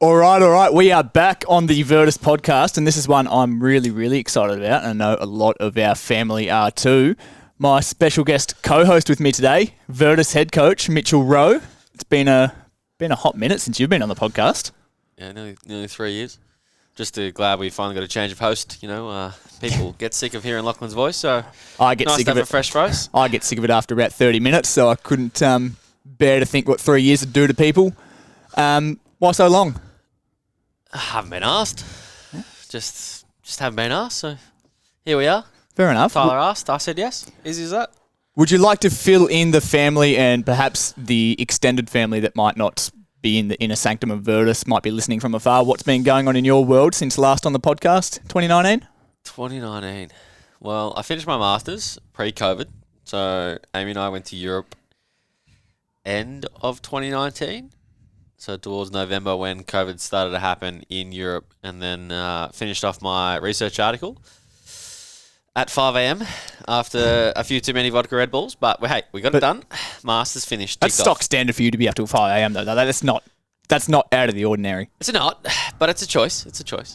All right. We are back on the Virtus podcast, and this is one I'm really, really excited about, and I know a lot of our family are too. My special guest co-host with me today, Virtus head coach Mitch Rowe. It's been a hot minute since you've been on the podcast. Yeah, nearly 3 years. Just glad we finally got a change of host. People get sick of hearing Lachlan's voice, so I get nice sick to of have it. a fresh face. I get sick of it after about 30 minutes, so I couldn't bear to think what 3 years would do to people. Why so long? I haven't been asked. Yeah. Just haven't been asked, so here we are. Fair enough. Tyler asked, I said yes. Easy as that. Would you like to fill in the family and perhaps the extended family that might not be in the inner sanctum of Virtus, might be listening from afar, what's been going on in your world since last on the podcast, 2019? 2019. Well, I finished my Masters pre-COVID, so Amy and I went to Europe end of 2019. So towards November when COVID started to happen in Europe, and then finished off my research article at 5 a.m. after a few too many vodka Red Bulls. But hey, we got it done. Masters finished. That's stock standard for you to be up till 5 a.m. though. That's not out of the ordinary. It's not, but it's a choice.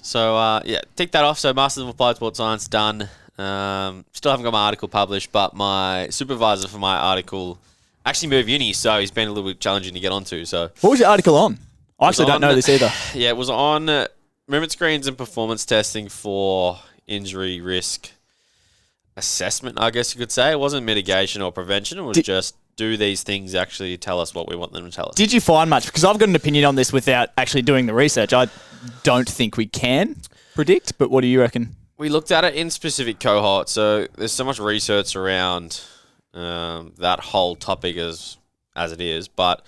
So tick that off. So Masters of Applied Sports Science done. Still haven't got my article published, but my supervisor for my article actually moved uni, so he's been a little bit challenging to get onto. So what was your article on? I actually don't know this either. Yeah, it was on movement screens and performance testing for injury risk assessment, I guess you could say. It wasn't mitigation or prevention. It was just, do these things actually tell us what we want them to tell us? Did you find much? Because I've got an opinion on this without actually doing the research. I don't think we can predict, but what do you reckon? We looked at it in specific cohorts, so there's so much research around that whole topic as it is, but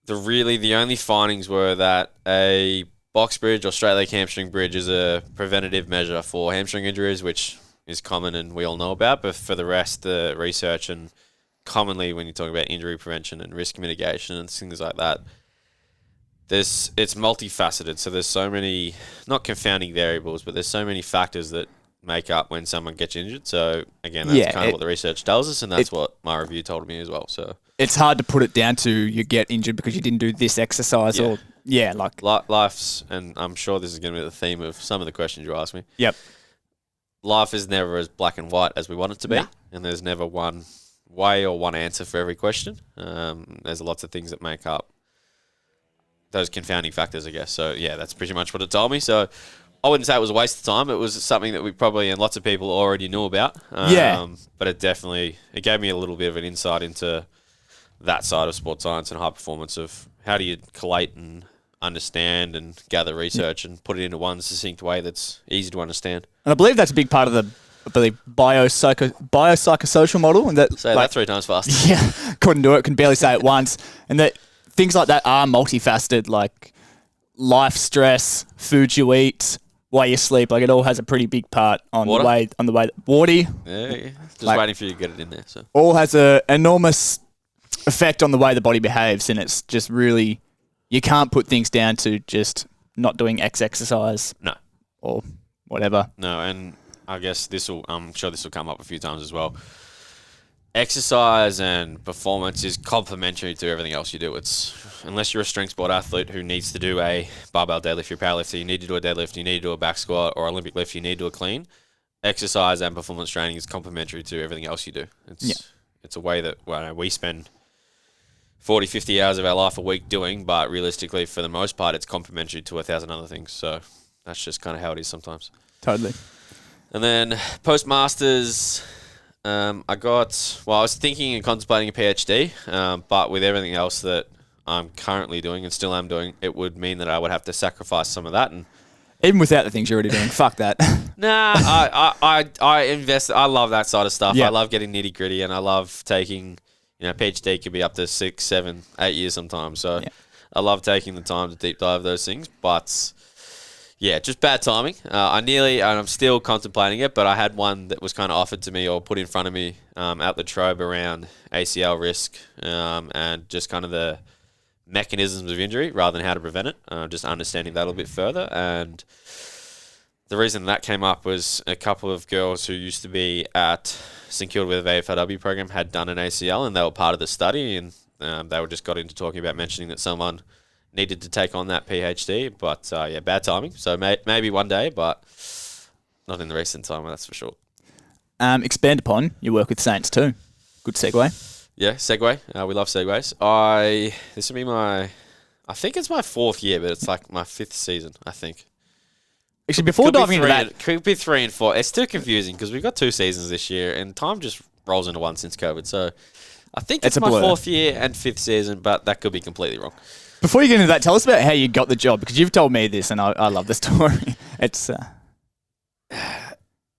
the only findings were that a box bridge or straight leg hamstring bridge is a preventative measure for hamstring injuries, which is common and we all know about, but for the rest, the research and commonly when you talk about injury prevention and risk mitigation and things like that, it's multifaceted. So there's so many, not confounding variables, but there's so many factors that make up when someone gets injured. So again, that's kind of what the research tells us, and that's what my review told me as well. So it's hard to put it down to you get injured because you didn't do this exercise life's, and I'm sure this is going to be the theme of some of the questions you ask me. Yep. Life is never as black and white as we want it to be, and there's never one way or one answer for every question. There's lots of things that make up those confounding factors, I guess. So yeah, that's pretty much what it told me. So I wouldn't say it was a waste of time. It was something that we probably, and lots of people already knew about. But it gave me a little bit of an insight into that side of sports science and high performance, of how do you collate and understand and gather research and put it into one succinct way that's easy to understand. And I believe that's a big part of the biopsychosocial model. And that, say that 3 times fast. Yeah, couldn't do it, can barely say it once. And that things like that are multifaceted, like life stress, food you eat, way you sleep, like it all has a pretty big part on the way water. Yeah. Just waiting for you to get it in there. So all has an enormous effect on the way the body behaves, and it's just really, you can't put things down to just not doing X exercise. No. Or whatever. No, and I guess I'm sure this will come up a few times as well. Exercise and performance is complementary to everything else you do. It's, unless you're a strength sport athlete who needs to do a barbell deadlift, you're a powerlifter, you need to do a deadlift, you need to do a back squat, or Olympic lift, you need to do a clean. Exercise and performance training is complementary to everything else you do. It's a way that we spend 40, 50 hours of our life a week doing, but realistically, for the most part, it's complementary to 1,000 other things. So that's just kind of how it is sometimes. Totally. And then post-masters, I was thinking and contemplating a PhD, but with everything else that I'm currently doing and still am doing, it would mean that I would have to sacrifice some of that. And even without the things you're already doing, fuck that. Nah, I invest. I love that side of stuff. Yeah. I love getting nitty gritty, and I love taking, PhD could be up to 6, 7, 8 years sometimes. So I love taking the time to deep dive those things, but yeah, just bad timing. And I'm still contemplating it, but I had one that was kind of offered to me or put in front of me at the Trobe around ACL risk and just kind of the mechanisms of injury rather than how to prevent it, just understanding that a little bit further. And the reason that came up was a couple of girls who used to be at St Kilda with a VFLW program had done an ACL, and they were part of the study, and they were just got into talking about mentioning that someone needed to take on that PhD, but bad timing. So maybe one day, but not in the recent time, that's for sure. Expand upon your work with Saints too. Good segue. Yeah, segue. We love segues. This will be I think it's my 4th year, but it's like my 5th season, I think. Actually, before diving into that... Could be 3 and 4. It's still confusing because we've got 2 seasons this year and time just rolls into one since COVID. So I think it's my 4th year and 5th season, but that could be completely wrong. Before you get into that, tell us about how you got the job, because you've told me this and I love the story. It's...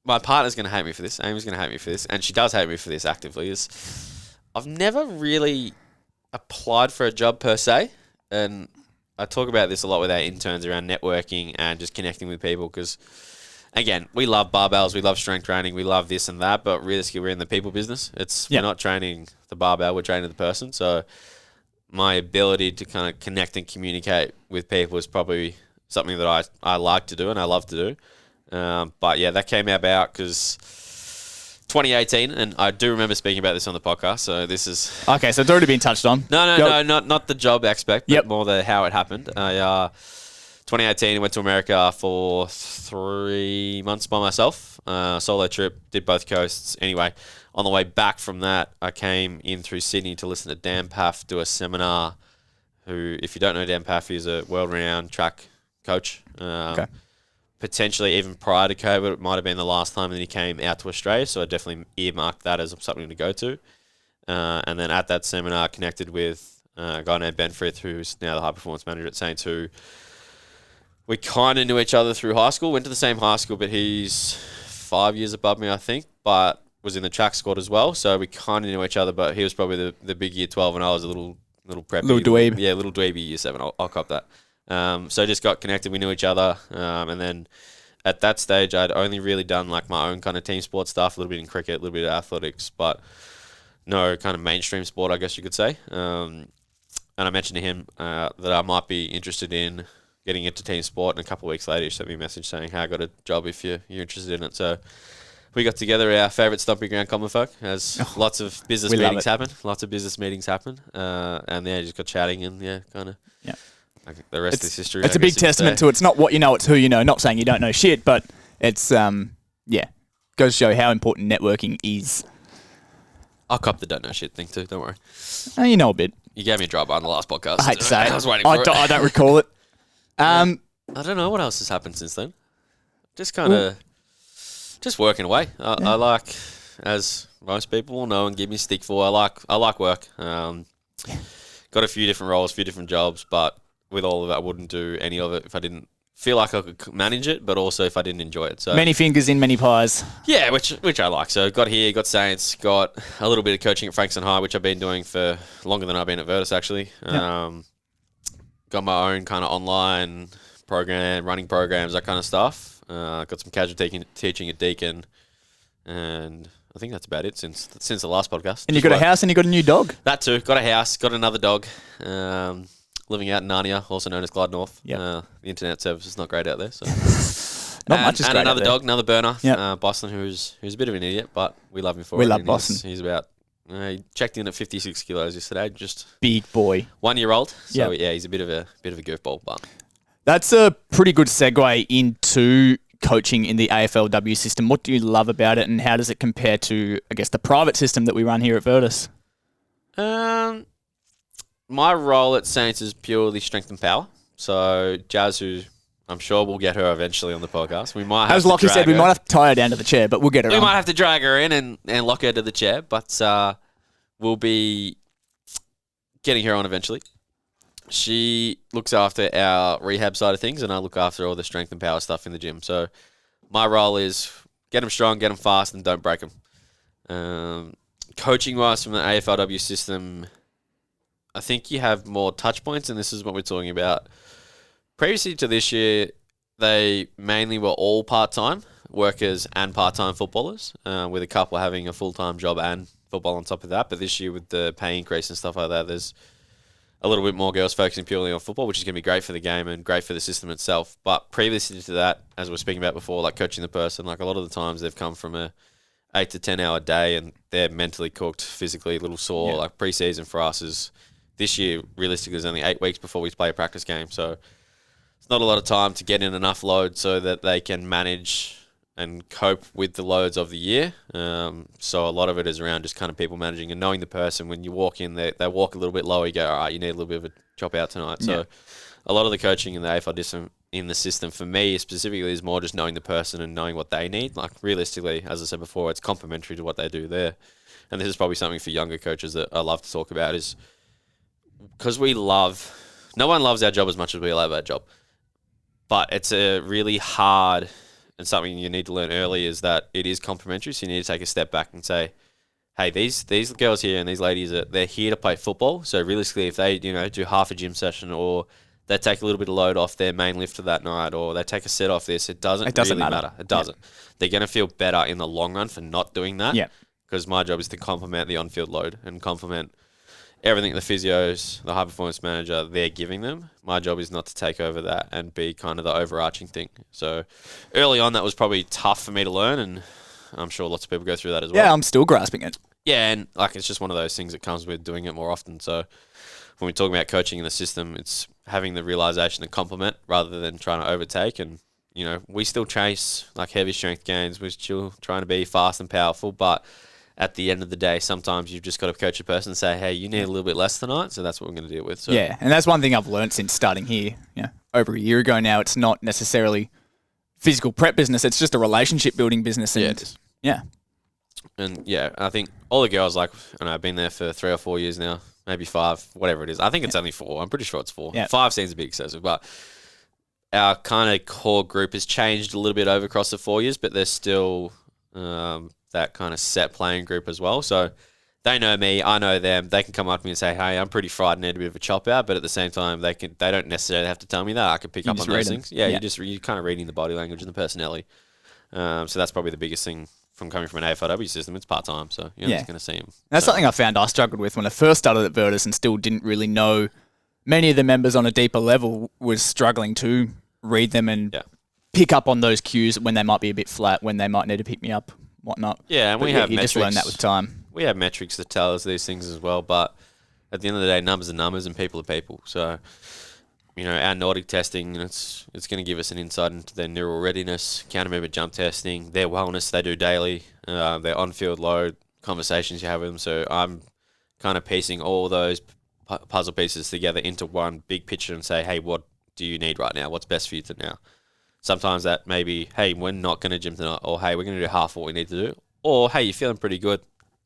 My partner's going to hate me for this. Amy's going to hate me for this. And she does hate me for this actively. I've never really applied for a job per se. And I talk about this a lot with our interns around networking and just connecting with people because, again, we love barbells, we love strength training, we love this and that, but realistically, we're in the people business. We're not training the barbell, we're training the person. So my ability to kind of connect and communicate with people is probably something that I like to do and I love to do. But yeah, that came about because 2018, and I do remember speaking about this on the podcast, so this is... Okay, so it's already been touched on. No, not the job aspect, but more the how it happened. 2018, I went to America for 3 months by myself, solo trip, did both coasts. Anyway, on the way back from that, I came in through Sydney to listen to Dan Paff do a seminar, who, if you don't know Dan Paff, is a world-renowned track coach. Okay. Potentially even prior to COVID, it might have been the last time that he came out to Australia, so I definitely earmarked that as something to go to. And then at that seminar, connected with a guy named Ben Frith, who's now the high performance manager at Saints, who we kind of knew each other through high school, went to the same high school, but he's 5 years above me, I think, but was in the track squad as well, so we kind of knew each other, but he was probably the big year 12 and I was a little preppy. Little dweeb. Little dweeby year 7, I'll cop that. So just got connected, we knew each other, and then at that stage I'd only really done like my own kind of team sport stuff, a little bit in cricket, a little bit of athletics, but no kind of mainstream sport, I guess you could say. And I mentioned to him that I might be interested in getting into team sport, and a couple of weeks later he sent me a message saying, hey, I got a job if you're interested in it. So we got together our favourite stomping ground, Common Folk, as lots of business meetings happen. And yeah, just got chatting and kind of... Yeah. The rest is history. It's a big testament to it's not what you know, it's who you know. Not saying you don't know shit, but it's goes to show how important networking is. I'll cop the don't know shit thing too. Don't worry. You know a bit. You gave me a drive-by on the last podcast. I hate to say I was waiting for it. I don't recall it. I don't know what else has happened since then. Just kind of just working away. I like, as most people will know and give me stick for, I like work. Got a few different roles, a few different jobs, but with all of it, I wouldn't do any of it if I didn't feel like I could manage it, but also if I didn't enjoy it. So many fingers in many pies. Yeah, which I like. So got here, got Saints, got a little bit of coaching at Frankston High, which I've been doing for longer than I've been at Virtus, actually. Got my own kind of online program, running programs, that kind of stuff. Got some casual teaching at Deakin, and I think that's about it since the last podcast. And you got a house and you got a new dog. That too. Got a house, got another dog. Living out in Narnia, also known as Glide North. The internet service is not great out there. So. Not much is great another out there. dog, another burner, Boston, who's a bit of an idiot, but we love him for it. We love Boston. He's about, he checked in at 56 kilos yesterday, just big boy. 1 year old. So he's a bit of a goofball, but that's a pretty good segue into coaching in the AFLW system. What do you love about it, and how does it compare to, I guess, the private system that we run here at Virtus? My role at Saints is purely strength and power. So Jazz, who I'm sure we'll get her eventually on the podcast. We might have as Lockie said, we might have to tie her down to the chair, but we'll get her on. We might have to drag her in and lock her to the chair, but we'll be getting her on eventually. She looks after our rehab side of things, and I look after all the strength and power stuff in the gym. So my role is get them strong, get them fast, and don't break them. Coaching-wise from the AFLW system, I think you have more touch points, and this is what we're talking about. Previously to this year, they mainly were all part-time workers and part-time footballers, with a couple having a full-time job and football on top of that. But this year with the pay increase and stuff like that, there's a little bit more girls focusing purely on football, which is going to be great for the game and great for the system itself. But previously to that, as we were speaking about before, like coaching the person, like a lot of the times they've come from a 8 to 10 hour day and they're mentally cooked, physically a little sore. Like pre-season for us is this year, realistically, there's only 8 weeks before we play a practice game. So it's not a lot of time to get in enough load so that they can manage and cope with the loads of the year. So a lot of it is around just kind of people managing and knowing the person. When you walk in, they walk a little bit low. You go, all right, you need a little bit of a chop out tonight. So a lot of the coaching in the AFL in the system for me specifically is more just knowing the person and knowing what they need. Like realistically, as I said before, it's complementary to what they do there. And this is probably something for younger coaches that I love to talk about is because no one loves our job as much as we love our job. But it's a really hard and something you need to learn early is that it is complementary. So you need to take a step back and say, hey, these girls here and these ladies, they're here to play football. So realistically, if they do half a gym session or they take a little bit of load off their main lifter that night or they take a set off this, it doesn't really matter. It doesn't. Yeah. They're going to feel better in the long run for not doing that. Yeah. Because my job is to complement the on-field load and complement everything the physios, the high-performance manager, they're giving them. My job is not to take over that and be kind of the overarching thing. So early on, that was probably tough for me to learn, and I'm sure lots of people go through that as well. Yeah, I'm still grasping it. Yeah, and it's just one of those things that comes with doing it more often. So when we talk about coaching in the system, it's having the realization to complement rather than trying to overtake. And, we still chase heavy strength gains. We're still trying to be fast and powerful, but at the end of the day, sometimes you've just got to coach a person and say, hey, you need a little bit less tonight, so that's what we're going to deal with. So. Yeah, and that's one thing I've learned since starting here over a year ago now. It's not necessarily physical prep business. It's just a relationship building business. And, yeah, it is. Yeah. And, I think all the girls, I've been there for 3 or 4 years now, maybe 5, whatever it is. I think it's only 4. I'm pretty sure it's 4. Yeah. 5 seems a bit excessive, but our kind of core group has changed a little bit over across the 4 years, but there's still that kind of set playing group as well. So they know me, I know them. They can come up to me and say, hey, I'm pretty frightened, need a bit of a chop out, but at the same time, they don't necessarily have to tell me that. I can pick up on those things. Yeah, you're kind of reading the body language and the personality. So that's probably the biggest thing from coming from an AFLW system. It's part-time, so you're just going to see them. That's something I found I struggled with when I first started at Virtus and still didn't really know. Many of the members on a deeper level was struggling to read them and pick up on those cues when they might be a bit flat, when they might need to pick me up, whatnot. Yeah, and we have metrics. You just learn that with time. We have metrics that tell us these things as well, but at the end of the day, numbers are numbers and people are people. So, our Nordic testing, it's going to give us an insight into their neural readiness, counter movement jump testing, their wellness they do daily, their on-field load, conversations you have with them. So I'm kind of piecing all those puzzle pieces together into one big picture and say, hey, what do you need right now? What's best for you to now? Sometimes that may be, hey, we're not going to gym tonight, or hey, we're going to do half what we need to do, or hey, you're feeling pretty good.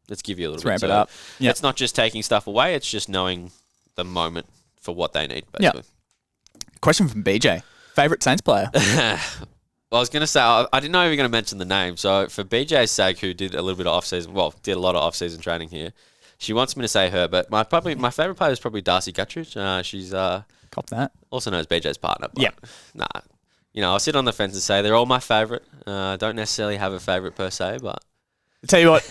Let's give you a little bit. Ramp it up. Yep. It's not just taking stuff away; it's just knowing the moment for what they need. Basically. Yep. Question from BJ: favorite Saints player? Well, I was going to say I didn't know you were going to mention the name. So for BJ's sake, who did a little bit of did a lot of off-season training here, she wants me to say her. But my favorite player is probably Darcy Guttridge. She's Cop that. Also known as BJ's partner. But yeah. Nah. I'll sit on the fence and say they're all my favourite. Don't necessarily have a favourite per se, but... I'll tell you what,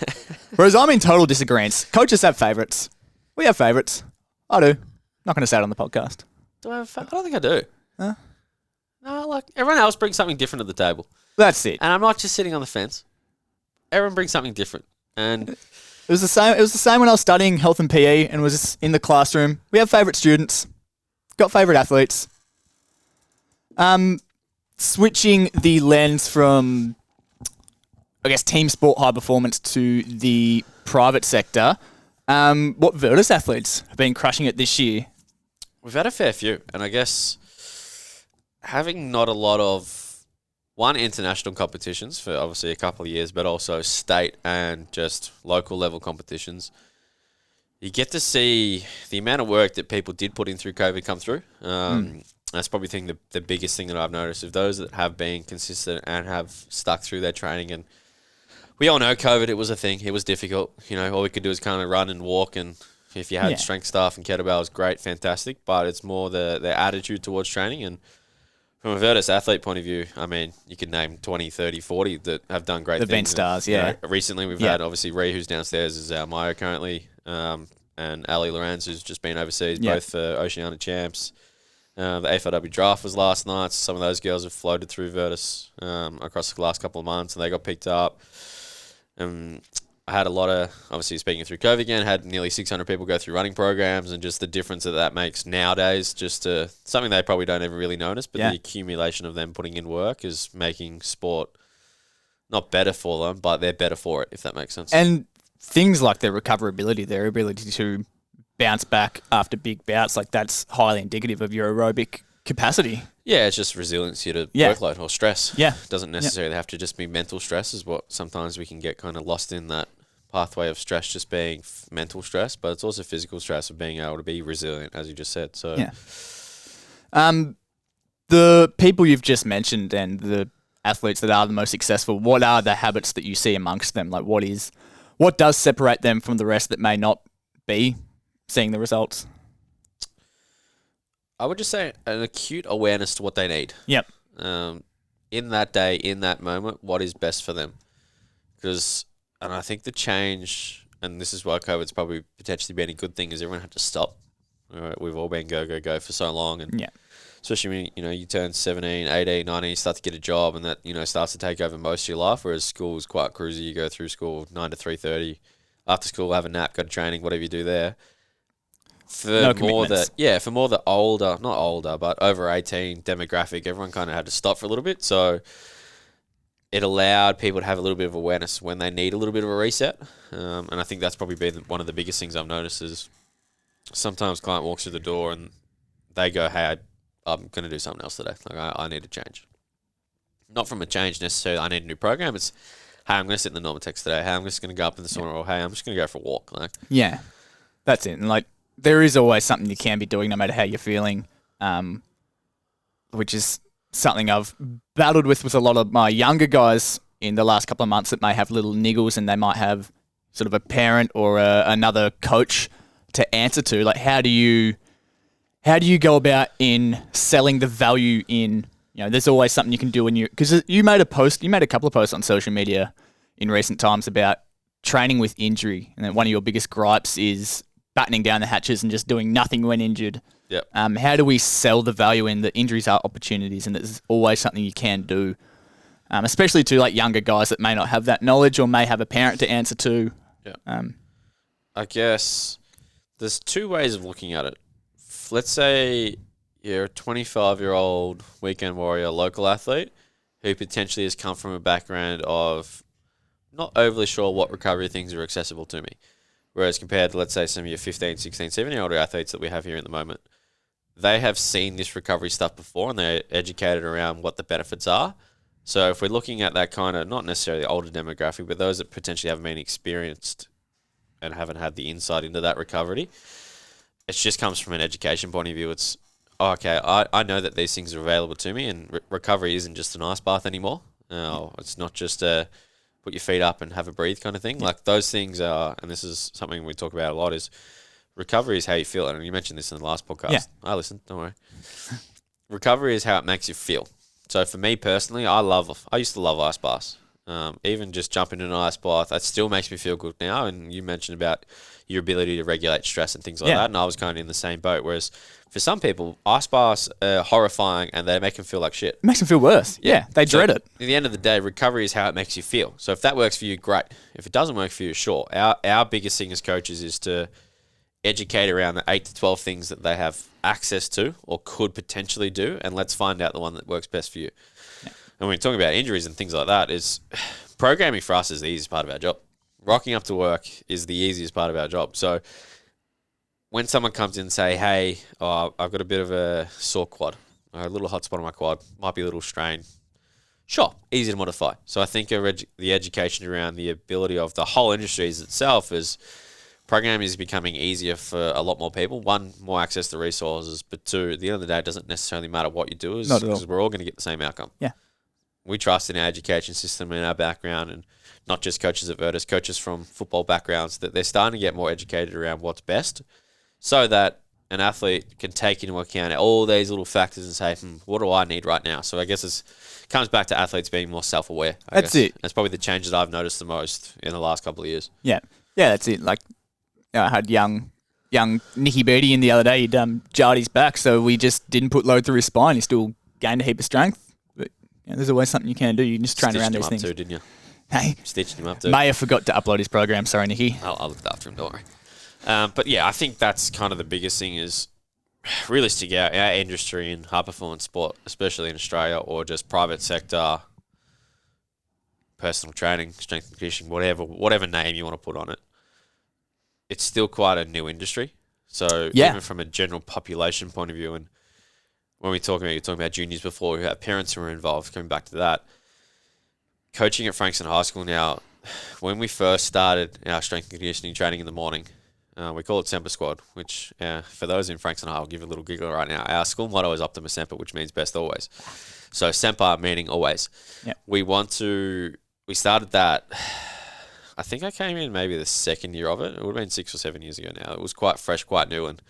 whereas I'm in total disagreement. Coaches have favourites. We have favourites. I do. Not going to say it on the podcast. Do I have a favourite? I don't think I do. Huh? No, everyone else brings something different to the table. That's it. And I'm not just sitting on the fence. Everyone brings something different. And... It was the same when I was studying health and PE and was in the classroom. We have favourite students. Got favourite athletes. Switching the lens from, I guess, team sport high performance to the private sector, what Virtus athletes have been crushing it this year? We've had a fair few, and I guess having not a lot of, international competitions for obviously a couple of years, but also state and just local level competitions, you get to see the amount of work that people did put in through COVID come through. That's probably the biggest thing that I've noticed of those that have been consistent and have stuck through their training. And we all know COVID, it was a thing. It was difficult. All we could do is kind of run and walk. And if you had strength stuff and kettlebells, great, fantastic. But it's more their attitude towards training. And from a Virtus athlete point of view, I mean, you could name 20, 30, 40 that have done great things. The event stars, yeah. Recently, we've had, obviously, Ree, who's downstairs, is our Myo currently, and Ali Lorenz, who's just been overseas, both for Oceania champs. The AFLW draft was last night. So some of those girls have floated through Virtus across the last couple of months, and they got picked up. I had a lot of, obviously speaking through COVID again, had nearly 600 people go through running programs, and just the difference that makes nowadays, just something they probably don't ever really notice, but the accumulation of them putting in work is making sport not better for them, but they're better for it, if that makes sense. And things like their recoverability, their ability to bounce back after big bouts, like that's highly indicative of your aerobic capacity. Yeah, it's just resiliency to workload or stress. Yeah. It doesn't necessarily have to just be mental stress, is what sometimes we can get kind of lost in, that pathway of stress just being mental stress, but it's also physical stress of being able to be resilient, as you just said. So the people you've just mentioned and the athletes that are the most successful, what are the habits that you see amongst them? Like what does separate them from the rest that may not be seeing the results? I would just say an acute awareness to what they need. Yep. In that day, in that moment, what is best for them. And I think the change, and this is why COVID's probably potentially been a good thing, is everyone had to stop. All right, we've all been go for so long. And especially when, you turn 17, 18, 19, you start to get a job, and that, starts to take over most of your life, whereas school is quite cruisy. You go through school 9 to 3:30, after school, have a nap, go to training, whatever you do there. For more the older, not older, but over 18 demographic, everyone kind of had to stop for a little bit. So it allowed people to have a little bit of awareness when they need a little bit of a reset. And I think that's probably been one of the biggest things I've noticed is sometimes client walks through the door and they go, hey, I'm going to do something else today. Like I need a change. Not from a change necessarily, I need a new program. It's, hey, I'm going to sit in the Normatex today. Hey, I'm just going to go up in the sauna. Or, hey, I'm just going to go for a walk. Yeah, that's it. And there is always something you can be doing no matter how you're feeling, which is something I've battled with a lot of my younger guys in the last couple of months that may have little niggles and they might have sort of a parent or another coach to answer to. Like, how do you go about in selling the value in, there's always something you can do because you made a couple of posts on social media in recent times about training with injury, and then one of your biggest gripes is battening down the hatches and just doing nothing when injured. Yep. How do we sell the value in that injuries are opportunities and there's always something you can do, especially to younger guys that may not have that knowledge or may have a parent to answer to? Yeah. I guess there's two ways of looking at it. Let's say you're a 25-year-old weekend warrior local athlete who potentially has come from a background of not overly sure what recovery things are accessible to me. Whereas compared to, let's say, some of your 15, 16, 17-year-old athletes that we have here at the moment, they have seen this recovery stuff before and they're educated around what the benefits are. So if we're looking at that kind of, not necessarily older demographic, but those that potentially haven't been experienced and haven't had the insight into that recovery, it just comes from an education point of view. It's, okay, I know that these things are available to me, and recovery isn't just an ice bath anymore. It's not just a put your feet up and have a breathe kind of thing. Like those things are, and this is something we talk about a lot, is recovery is how you feel. And you mentioned this in the last podcast. Yeah. I listened, don't worry. Recovery is how it makes you feel. So for me personally, I used to love ice baths. Even just jumping in an ice bath, that still makes me feel good now. And you mentioned about your ability to regulate stress and things like that. And I was kind of in the same boat. Whereas for some people, ice baths are horrifying and they make them feel like shit. It makes them feel worse. Yeah, they dread it. At the end of the day, recovery is how it makes you feel. So if that works for you, great. If it doesn't work for you, sure. Our biggest thing as coaches is to educate around the 8 to 12 things that they have access to or could potentially do, and let's find out the one that works best for you. Yeah. And when we're talking about injuries and things like that, is programming for us is the easiest part of our job. Rocking up to work is the easiest part of our job. So when someone comes in and say, hey, I've got a bit of a sore quad, a little hot spot on my quad, might be a little strain. Sure, easy to modify. So I think the education around the ability of the whole industry itself is programming is becoming easier for a lot more people. One, more access to resources, but two, at the end of the day, it doesn't necessarily matter what you do, because we're all going to get the same outcome. Yeah. We trust in our education system and our background, and not just coaches at Virtus, coaches from football backgrounds, that they're starting to get more educated around what's best, so that an athlete can take into account all these little factors and say, what do I need right now? So I guess it comes back to athletes being more self-aware. That's it. That's probably the change that I've noticed the most in the last couple of years. Yeah. Yeah, that's it. Like, I had young Nicky Beattie in the other day. He'd jarred his back, so we just didn't put load through his spine. He still gained a heap of strength. But there's always something you can do. You can just train around these things. Too, didn't you? Hey, stitching him up too. Mayer forgot to upload his program. Sorry, Nicky. I'll look after him, don't worry. But yeah, I think that's kind of the biggest thing is realistic. Our industry in high performance sport, especially in Australia, or just private sector, personal training, strength and conditioning, whatever name you want to put on it, it's still quite a new industry. So even from a general population point of view, and when you're talking about juniors before, who have parents who are involved, coming back to that, coaching at Frankston High School now, when we first started our strength and conditioning training in the morning, we call it Semper Squad, which for those in Frankston High, I'll give a little giggle right now. Our school motto is Optimus Semper, which means best always. So Semper meaning always. Yep. We started that, I think I came in maybe the second year of it. It would have been 6 or 7 years ago now. It was quite fresh, quite new, and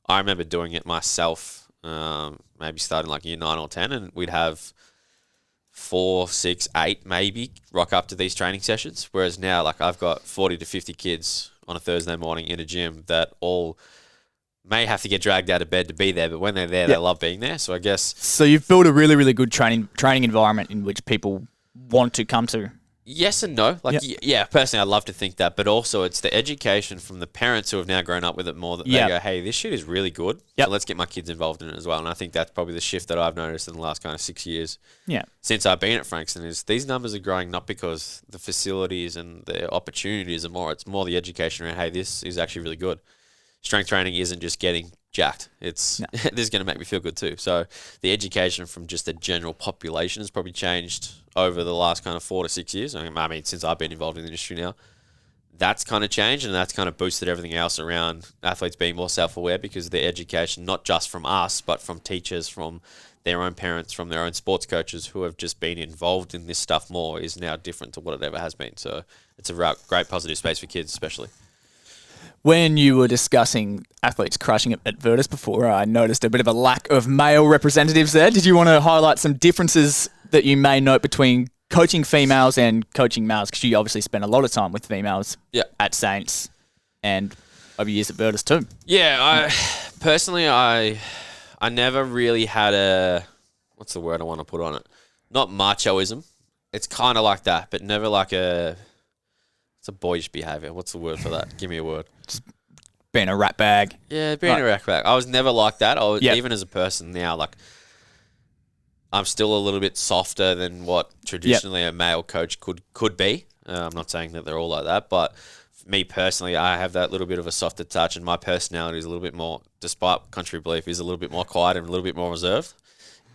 I remember doing it myself, maybe starting like year 9 or 10, and we'd have 4, 6, 8 maybe rock up to these training sessions, whereas now like I've got 40 to 50 kids on a Thursday morning in a gym that all may have to get dragged out of bed to be there, but when they're there, they love being there. So I guess... So you've built a really, really good training environment in which people want to come to. Yes and no. Yeah, personally, I love to think that, but also it's the education from the parents who have now grown up with it more that they go, hey, this shit is really good, so let's get my kids involved in it as well. And I think that's probably the shift that I've noticed in the last kind of 6 years since I've been at Frankston is these numbers are growing not because the facilities and the opportunities are more. It's more the education around, hey, this is actually really good. Strength training isn't just getting jacked. This is going to make me feel good too. So the education from just the general population has probably changed over the last kind of 4 to 6 years. I mean, since I've been involved in the industry now, that's kind of changed, and that's kind of boosted everything else around athletes being more self-aware because the education, not just from us, but from teachers, from their own parents, from their own sports coaches who have just been involved in this stuff more, is now different to what it ever has been. So it's a great positive space for kids, especially. When you were discussing athletes crushing it at Virtus before, I noticed a bit of a lack of male representatives there. Did you want to highlight some differences that you may note between coaching females and coaching males? Because you obviously spent a lot of time with females at Saints and over years at Virtus too. Yeah, I never really had a, what's the word I want to put on it? Not machoism. It's kind of like that, but never like a... It's a boyish behaviour. What's the word for that? Give me a word. Just being a rat bag. Yeah, being a rat bag. I was never like that. Even as a person now, like I'm still a little bit softer than what traditionally a male coach could be. I'm not saying that they're all like that, but for me personally, I have that little bit of a softer touch, and my personality is a little bit more, despite country belief, is a little bit more quiet and a little bit more reserved.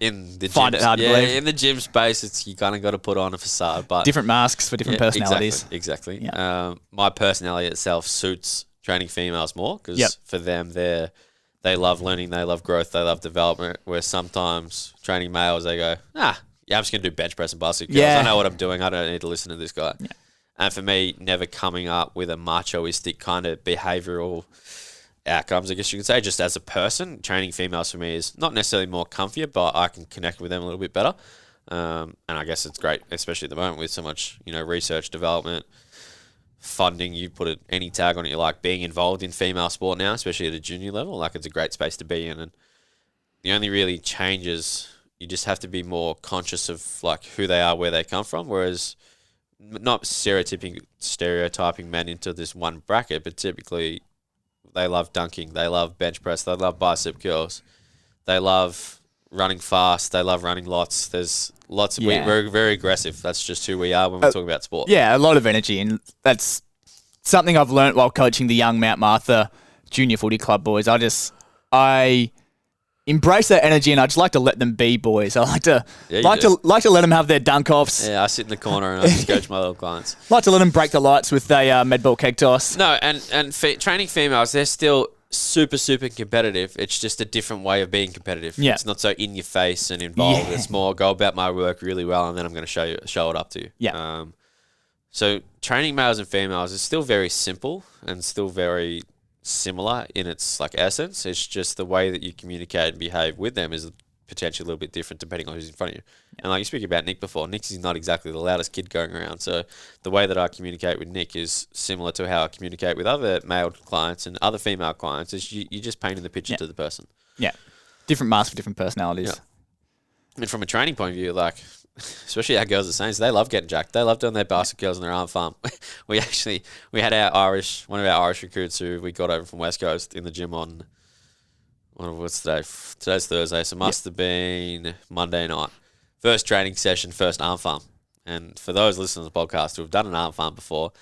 In the Find it hard to believe. In the gym space, it's you kind of got to put on a facade, but different masks for different personalities. Exactly. Yeah. My personality itself suits training females more because for them, they love learning, they love growth, they love development. Where sometimes training males, they go, I'm just gonna do bench press and bicep curls. I know what I'm doing. I don't need to listen to this guy. Yeah. And for me, never coming up with a machoistic kind of behavioral outcomes, I guess you could say, just as a person, training females for me is not necessarily more comfier, but I can connect with them a little bit better. And I guess it's great, especially at the moment with so much, research, development, funding. You put any tag on it you like, being involved in female sport now, especially at a junior level, like it's a great space to be in. And the only really changes, you just have to be more conscious of like who they are, where they come from, whereas not stereotyping men into this one bracket, but typically they love dunking, they love bench press, they love bicep curls, they love running fast, they love running lots. There's lots of we're very aggressive. That's just who we are when we're talking about sport. Yeah, a lot of energy, and that's something I've learnt while coaching the young Mount Martha Junior Footy Club boys. I embrace that energy, and I just like to let them be boys. I like to let them have their dunk offs. Yeah, I sit in the corner and I just coach my little clients. Like to let them break the lights with a med ball keg toss. No, and training females, they're still super competitive. It's just a different way of being competitive. Yeah. It's not so in your face and involved. Yeah. It's more go about my work really well, and then I'm going to show it up to you. Yeah. So training males and females is still very simple and still very similar in its like essence. It's just the way that you communicate and behave with them is potentially a little bit different depending on who's in front of you. Yeah. And like you speak about Nick before, Nick's not exactly the loudest kid going around. So the way that I communicate with Nick is similar to how I communicate with other male clients and other female clients. Is you're just painting the picture to the person. Yeah. Different masks for different personalities. Yeah. And from a training point of view, like especially our girls at Saints, they love getting jacked. They love doing their basket curls on their arm farm. we had one of our Irish recruits who we got over from West Coast in the gym on, what's today? Today's Thursday, so must have been Monday night. First training session, first arm farm. And for those listening to the podcast who have done an arm farm before,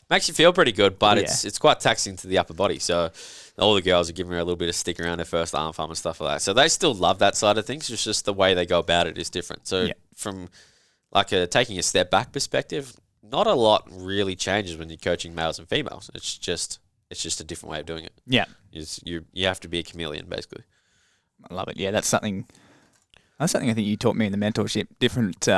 makes you feel pretty good, but it's quite taxing to the upper body. So all the girls are giving her a little bit of stick around their first arm farm and stuff like that. So they still love that side of things. It's just the way they go about it is different. So from like taking a step back perspective, not a lot really changes when you're coaching males and females. It's just a different way of doing it. Yeah. You have to be a chameleon, basically. I love it. Yeah, that's something I think you taught me in the mentorship. Different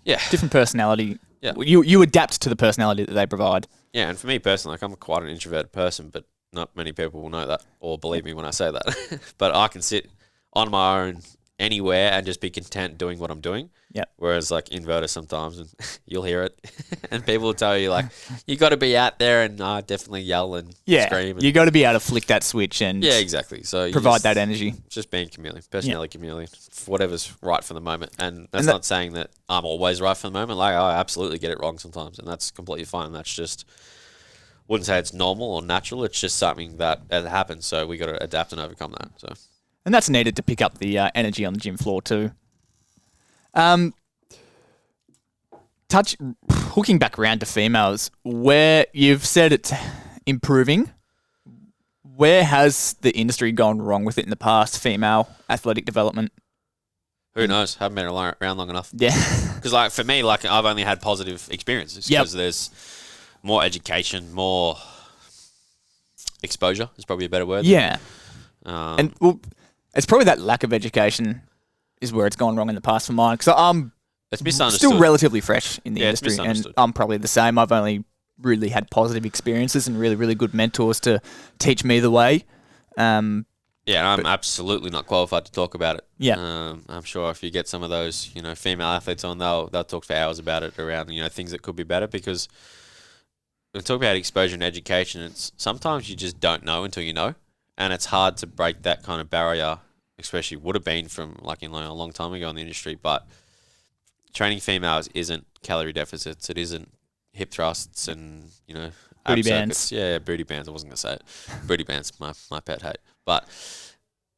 different personality. Yeah. You adapt to the personality that they provide. Yeah, and for me personally, like I'm quite an introverted person, but not many people will know that or believe me when I say that. But I can sit on my own anywhere and just be content doing what I'm doing. Yeah. Whereas like inverter sometimes, and you'll hear it, and people will tell you like you got to be out there and definitely yell and scream. You got to be able to flick that switch and exactly. So provide that energy. Just being chameleon, personality chameleon, whatever's right for the moment. And that's not saying that I'm always right for the moment. Like I absolutely get it wrong sometimes, and that's completely fine. That's just wouldn't say it's normal or natural. It's just something that happens. So we got to adapt and overcome that. So. And that's needed to pick up the energy on the gym floor too. Hooking back around to females, where you've said it's improving, where has the industry gone wrong with it in the past, female athletic development? Who knows? Haven't been around long enough. Yeah. Because like for me, like I've only had positive experiences because there's more education, more exposure is probably a better word. Yeah. It's probably that lack of education is where it's gone wrong in the past for mine. Because I'm still relatively fresh in the industry, and I'm probably the same. I've only really had positive experiences and really, really good mentors to teach me the way. I'm absolutely not qualified to talk about it. Yeah. I'm sure if you get some of those, female athletes on, they'll talk for hours about it around, things that could be better, because when we talk about exposure and education, it's sometimes you just don't know until you know, and it's hard to break that kind of barrier, especially would have been from like a long time ago in the industry. But training females isn't calorie deficits. It isn't hip thrusts and, booty bands. Circuits. Yeah, booty bands. I wasn't going to say it. Booty bands, my pet hate. But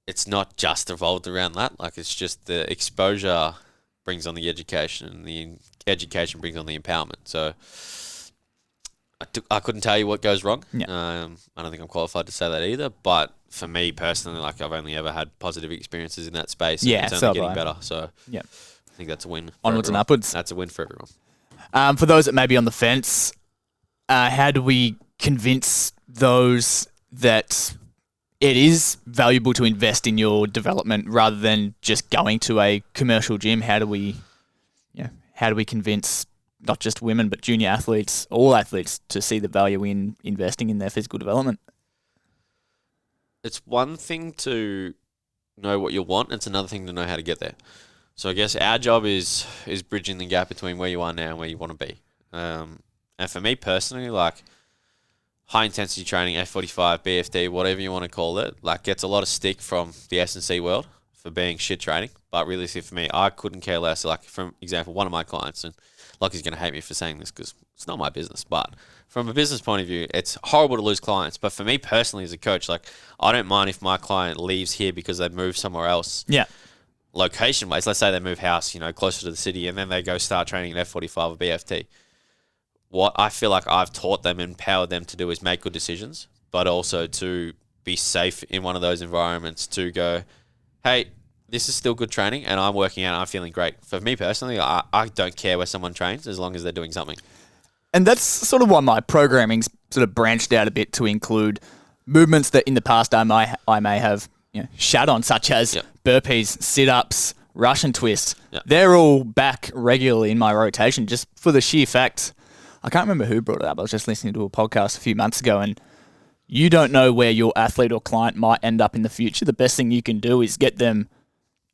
it's not just revolved around that. Like, it's just the exposure brings on the education, and the education brings on the empowerment. So I couldn't tell you what goes wrong. Yeah. I don't think I'm qualified to say that either. But for me personally, like I've only ever had positive experiences in that space. And it's only getting better. So I think that's a win. Onwards and upwards. That's a win for everyone. For those that may be on the fence, how do we convince those that it is valuable to invest in your development rather than just going to a commercial gym? How do we convince not just women, but junior athletes, all athletes, to see the value in investing in their physical development? It's one thing to know what you want. It's another thing to know how to get there. So I guess our job is bridging the gap between where you are now and where you want to be. And for me personally, like high intensity training, F45, BFD, whatever you want to call it, like gets a lot of stick from the S&C world for being shit training. But really, for me, I couldn't care less. Like, for example, one of my clients, and Lockie's going to hate me for saying this because it's not my business, but from a business point of view, it's horrible to lose clients. But for me personally as a coach, like I don't mind if my client leaves here because they move somewhere else. Yeah. Location-wise, let's say they move house, closer to the city, and then they go start training in F45 or BFT. What I feel like I've taught them and empowered them to do is make good decisions, but also to be safe in one of those environments, to go, hey, this is still good training and I'm working out and I'm feeling great. For me personally, I don't care where someone trains as long as they're doing something. And that's sort of why my programming's sort of branched out a bit to include movements that in the past I may have shat on, such as burpees, sit-ups, Russian twists. Yep. They're all back regularly in my rotation just for the sheer fact. I can't remember who brought it up. I was just listening to a podcast a few months ago, and you don't know where your athlete or client might end up in the future. The best thing you can do is get them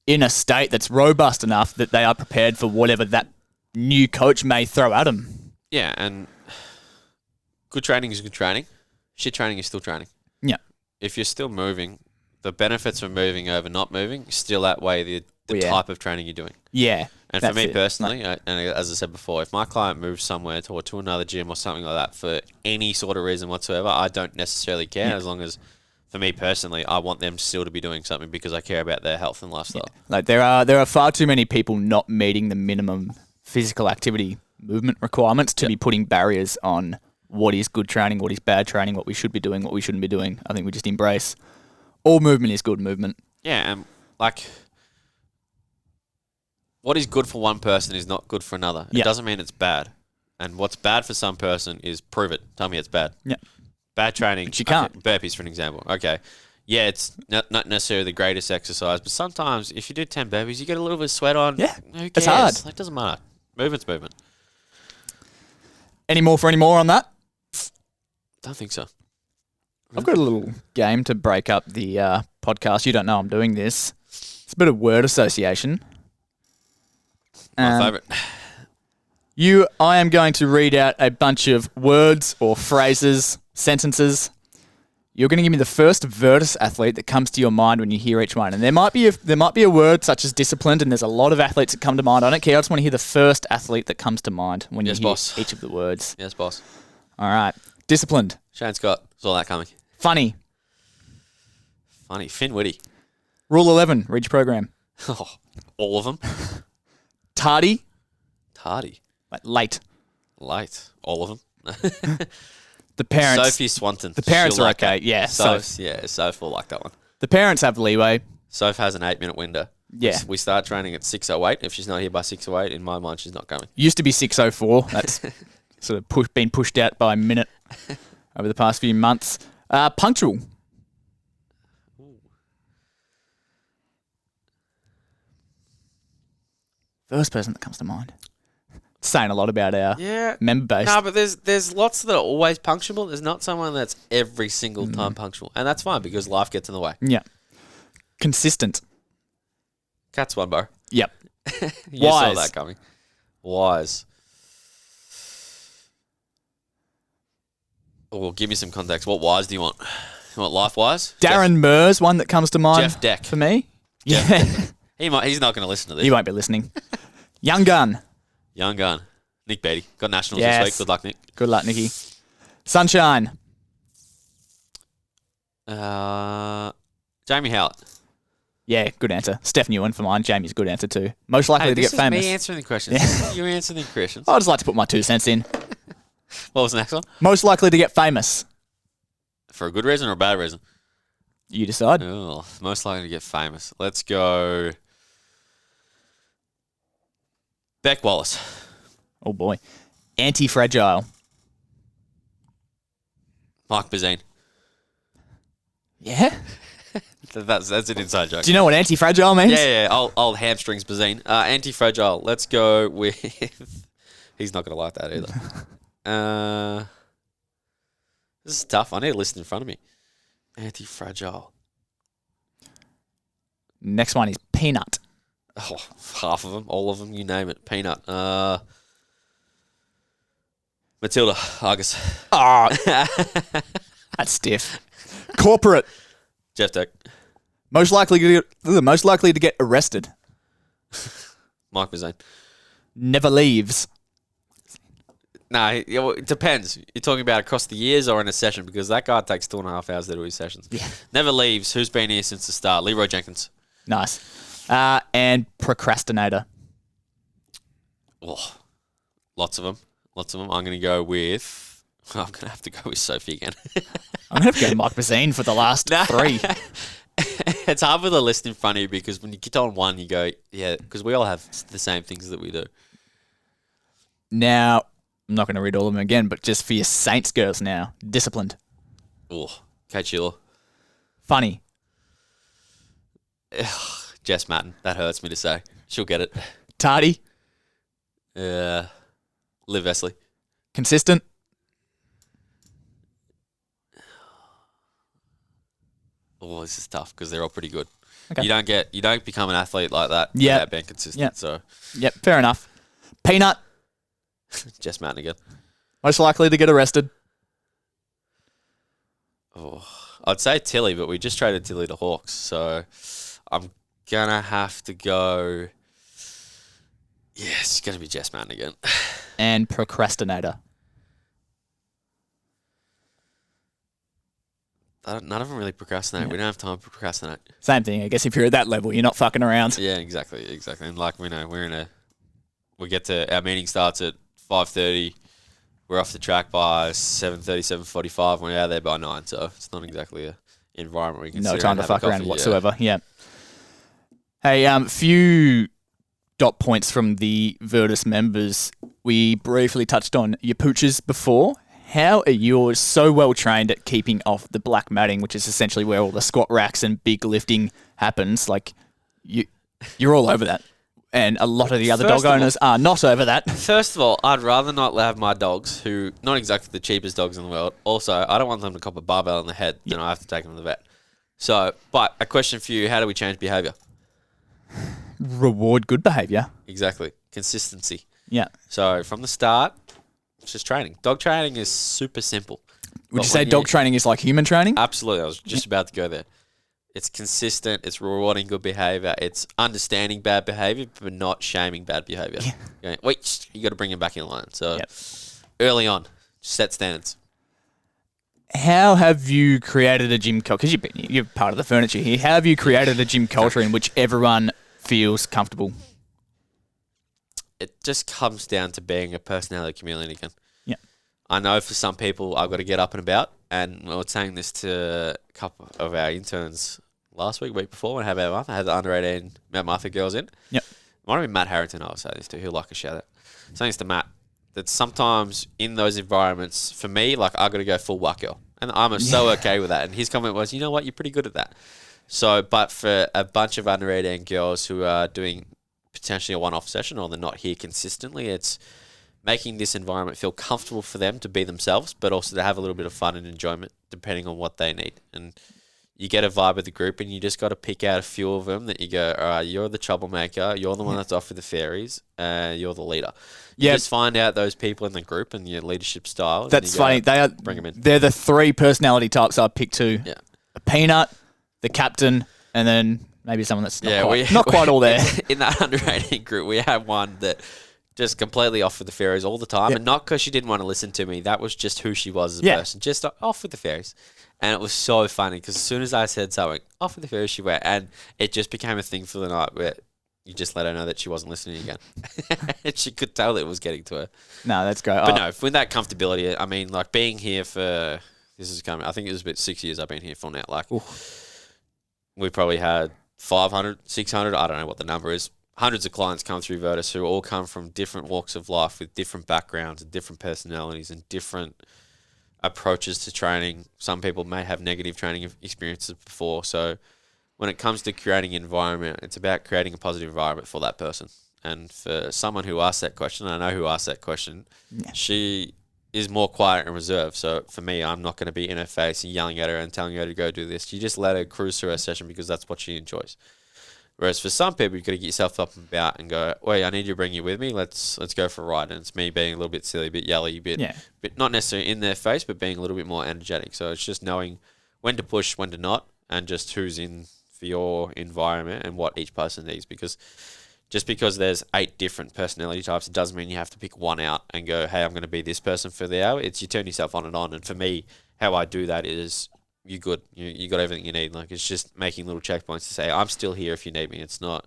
in a state that's robust enough that they are prepared for whatever that new coach may throw at them. Yeah, and good training is good training. Shit training is still training. Yeah. If you're still moving, the benefits of moving over not moving still outweigh the type of training you're doing. Yeah. And for me personally, and as I said before, if my client moves somewhere to another gym or something like that for any sort of reason whatsoever, I don't necessarily care as long as, for me personally, I want them still to be doing something because I care about their health and lifestyle. Yeah. Like there are far too many people not meeting the minimum physical activity movement requirements to be putting barriers on what is good training, what is bad training, what we should be doing, what we shouldn't be doing. I think we just embrace all movement is good movement. Yeah, and like what is good for one person is not good for another. It doesn't mean it's bad. And what's bad for some person is prove it. Tell me it's bad. Yeah. Bad training. But you can't. Okay, burpees, for an example. Okay. Yeah, it's not necessarily the greatest exercise, but sometimes if you do 10 burpees, you get a little bit of sweat on. Yeah. Who cares? It's hard. It doesn't matter. Movement's movement. Any more on that? Don't think so. I've got a little game to break up the podcast. You don't know I'm doing this. It's a bit of word association. My favourite. I am going to read out a bunch of words or phrases, sentences. You're going to give me the first Virtus athlete that comes to your mind when you hear each one. And there might be a word such as disciplined, and there's a lot of athletes that come to mind. I don't care. I just want to hear the first athlete that comes to mind when you hear each of the words. Yes, boss. All right. Disciplined. Shane Scott. Saw that coming. Funny. Finn Whitty. Rule 11. Read your program. Oh, all of them. Tardy. Like late. All of them. The parents. Sophie Swanton. The parents She'll are like okay. that. Yeah. Soph will like that one. The parents have leeway. Soph has an 8-minute window. Yeah. We start training at 6:08. If she's not here by 6:08, in my mind, she's not coming. Used to be 6:04. That's sort of been pushed out by a minute over the past few months. Punctual. First person that comes to mind. It's saying a lot about our member base. No, but there's lots that are always punctual. There's not someone that's every single time punctual. And that's fine because life gets in the way. Yeah. Consistent. Cat's one, bro. Yep. You saw that coming. Wise. Oh, well, give me some context. What wise do you want? You want life wise? Darren Murs, one that comes to mind. Jeff Deck. For me. Jeff Yeah. Deck. He's not going to listen to this. He won't be listening. Young gun. Nick Beattie. Got nationals Yes. this week. Good luck, Nick. Good luck, Nicky. Sunshine. Jamie Howlett. Yeah, good answer. Steph Newen for mine. Jamie's a good answer too. Most likely to get famous. This is me answering the questions. Yeah. You answering the questions. I just like to put my 2 cents in. What was the next one? Most likely to get famous. For a good reason or a bad reason? You decide. Oh, most likely to get famous. Let's go. Beck Wallace. Oh boy. Anti-fragile. Mike Bazine. Yeah? That's an inside joke. Do you know what anti-fragile means? Yeah. Old hamstrings Bazine. Anti-fragile. Let's go with... He's not going to like that either. This is tough. I need a list in front of me. Anti-fragile. Next one is peanut. Oh, half of them, all of them, you name it. Peanut. Matilda Argus. Oh, that's stiff. Corporate. Jeff Deck. Most likely to get arrested. Mike Bazine. Never leaves. Nah, it depends. You're talking about across the years or in a session because that guy takes 2.5 hours to do his sessions. Yeah. Never leaves. Who's been here since the start? Leroy Jenkins. Nice. And procrastinator. Oh, lots of them. I'm going to go with... I'm going to have to go with Sophie again. I'm going to have to go to Mike Bazine for the last 3. It's hard with a list in front of you because when you get on one, you go, yeah, because we all have the same things that we do. Now, I'm not going to read all of them again, but just for your Saints girls now. Disciplined. Oh, Kate Sheila. Funny. Jess Matten. That hurts me to say. She'll get it. Tardy. Liv Vesley. Consistent. Oh, this is tough because they're all pretty good. Okay. You don't become an athlete like that Yep. without being consistent. Yep. So, Yep, fair enough. Peanut. Jess Matten again. Most likely to get arrested. Oh, I'd say Tilly, but we just traded Tilly to Hawks, so I'm gonna have to go. Yes, it's going to be Jess Madden again. And procrastinator. None of them really procrastinate. Yeah. We don't have time to procrastinate. Same thing. I guess if you're at that level, you're not fucking around. Yeah, exactly. And like we know, we get to, our meeting starts at 5:30. We're off the track by 7:30, 7:45. We're out there by 9. So it's not exactly a environment where you can No sit time around to and have a fuck around coffee. whatsoever. Yeah. Hey, few dot points from the Virtus members. We briefly touched on your pooches before. How are yours so well trained at keeping off the black matting, which is essentially where all the squat racks and big lifting happens? Like, you're all over that. And a lot of the other dog owners are not over that. First of all, I'd rather not have my dogs, who not exactly the cheapest dogs in the world. Also, I don't want them to cop a barbell in the head, and I have to take them to the vet. So, but a question for you: how do we change behaviour? Reward good behaviour. Exactly, consistency. Yeah. So from the start, it's just training. Dog training is super simple. Would you say dog training is like human training? Absolutely. I was just about to go there. It's consistent. It's rewarding good behaviour. It's understanding bad behaviour, but not shaming bad behaviour. Yeah. Wait, you got to bring him back in line. So early on, set standards. How have you created a gym culture? Because you're part of the furniture here. How have you created a gym culture in which everyone feels comfortable? It just comes down to being a personality chameleon again. Yeah. I know for some people I've got to get up and about, and I was saying this to a couple of our interns last week before, when I had the under 18 Mount Martha girls in. Yep. Might have been Matt Harrington I was saying this to, he'll like a shout out. Saying this to Matt, that sometimes in those environments, for me, like, I got to go full white girl. And I'm so okay with that. And his comment was, you know what, you're pretty good at that. So, but for a bunch of under 18 girls who are doing potentially a one-off session, or they're not here consistently, it's making this environment feel comfortable for them to be themselves, but also to have a little bit of fun and enjoyment depending on what they need. And you get a vibe of the group, and you just got to pick out a few of them that you go, all right, you're the troublemaker, you're the one that's off with the fairies, you're the leader. You just find out those people in the group and your leadership style. That's funny. Bring them in. They're the three personality types I picked too. Yeah. A peanut, the captain, and then maybe someone that's not quite all there. In that under 18 group, we had one that just completely off with the fairies all the time. Yep. And not because she didn't want to listen to me. That was just who she was as a person. Just off with the fairies. And it was so funny because as soon as I said something, off with the fairies she went. And it just became a thing for the night where you just let her know that she wasn't listening again. And she could tell it was getting to her. No, that's great. But no, with that comfortability, I mean, like, being here for, this is coming, I think it was about 6 years I've been here for now. Like, we probably had 500, 600, I don't know what the number is, hundreds of clients come through Virtus who all come from different walks of life with different backgrounds and different personalities and different approaches to training. Some people may have negative training experiences before. So when it comes to creating an environment, it's about creating a positive environment for that person. And for someone who asked that question, I know who asked that question, she is more quiet and reserved. So for me, I'm not going to be in her face and yelling at her and telling her to go do this. You just let her cruise through her session because that's what she enjoys. Whereas for some people, you've got to get yourself up and about and go, wait, I need you to bring you with me. Let's go for a ride. And it's me being a little bit silly, a bit yelly, but not necessarily in their face, but being a little bit more energetic. So it's just knowing when to push, when to not, and just who's in for your environment and what each person needs. Because just because there's 8 different personality types, it doesn't mean you have to pick one out and go, hey, I'm going to be this person for the hour. It's you turn yourself on and on. And for me, how I do that is, you're good. You got everything you need. Like, it's just making little checkpoints to say, I'm still here if you need me. It's not,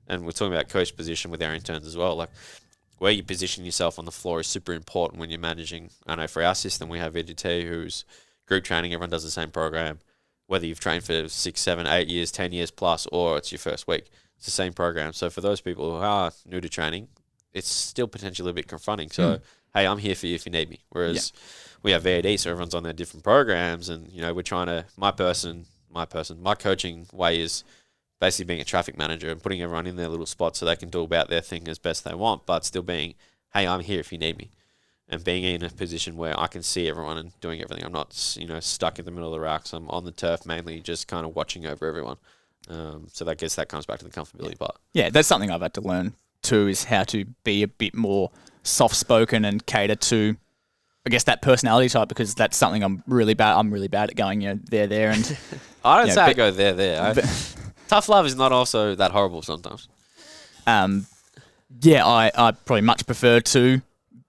and we're talking about coach position with our interns as well. Like, where you position yourself on the floor is super important when you're managing. I know for our system, we have VGT, who's group training. Everyone does the same program. Whether you've trained for 6, 7, 8 years, 10 years plus, or it's your first week, it's the same program. So for those people who are new to training, it's still potentially a little bit confronting. So, hey, I'm here for you if you need me. Whereas we have VAD, so everyone's on their different programs, and we're trying to. My coaching way is basically being a traffic manager and putting everyone in their little spot so they can do about their thing as best they want, but still being, hey, I'm here if you need me, and being in a position where I can see everyone and doing everything. I'm not, stuck in the middle of the racks. I'm on the turf mainly, just kind of watching over everyone. So I guess that comes back to the comfortability part. Yeah, that's something I've had to learn too, is how to be a bit more soft-spoken and cater to, I guess, that personality type, because that's something I'm really bad at going, there, and I don't say I go there. Tough love is not also that horrible sometimes. Yeah, I probably much prefer to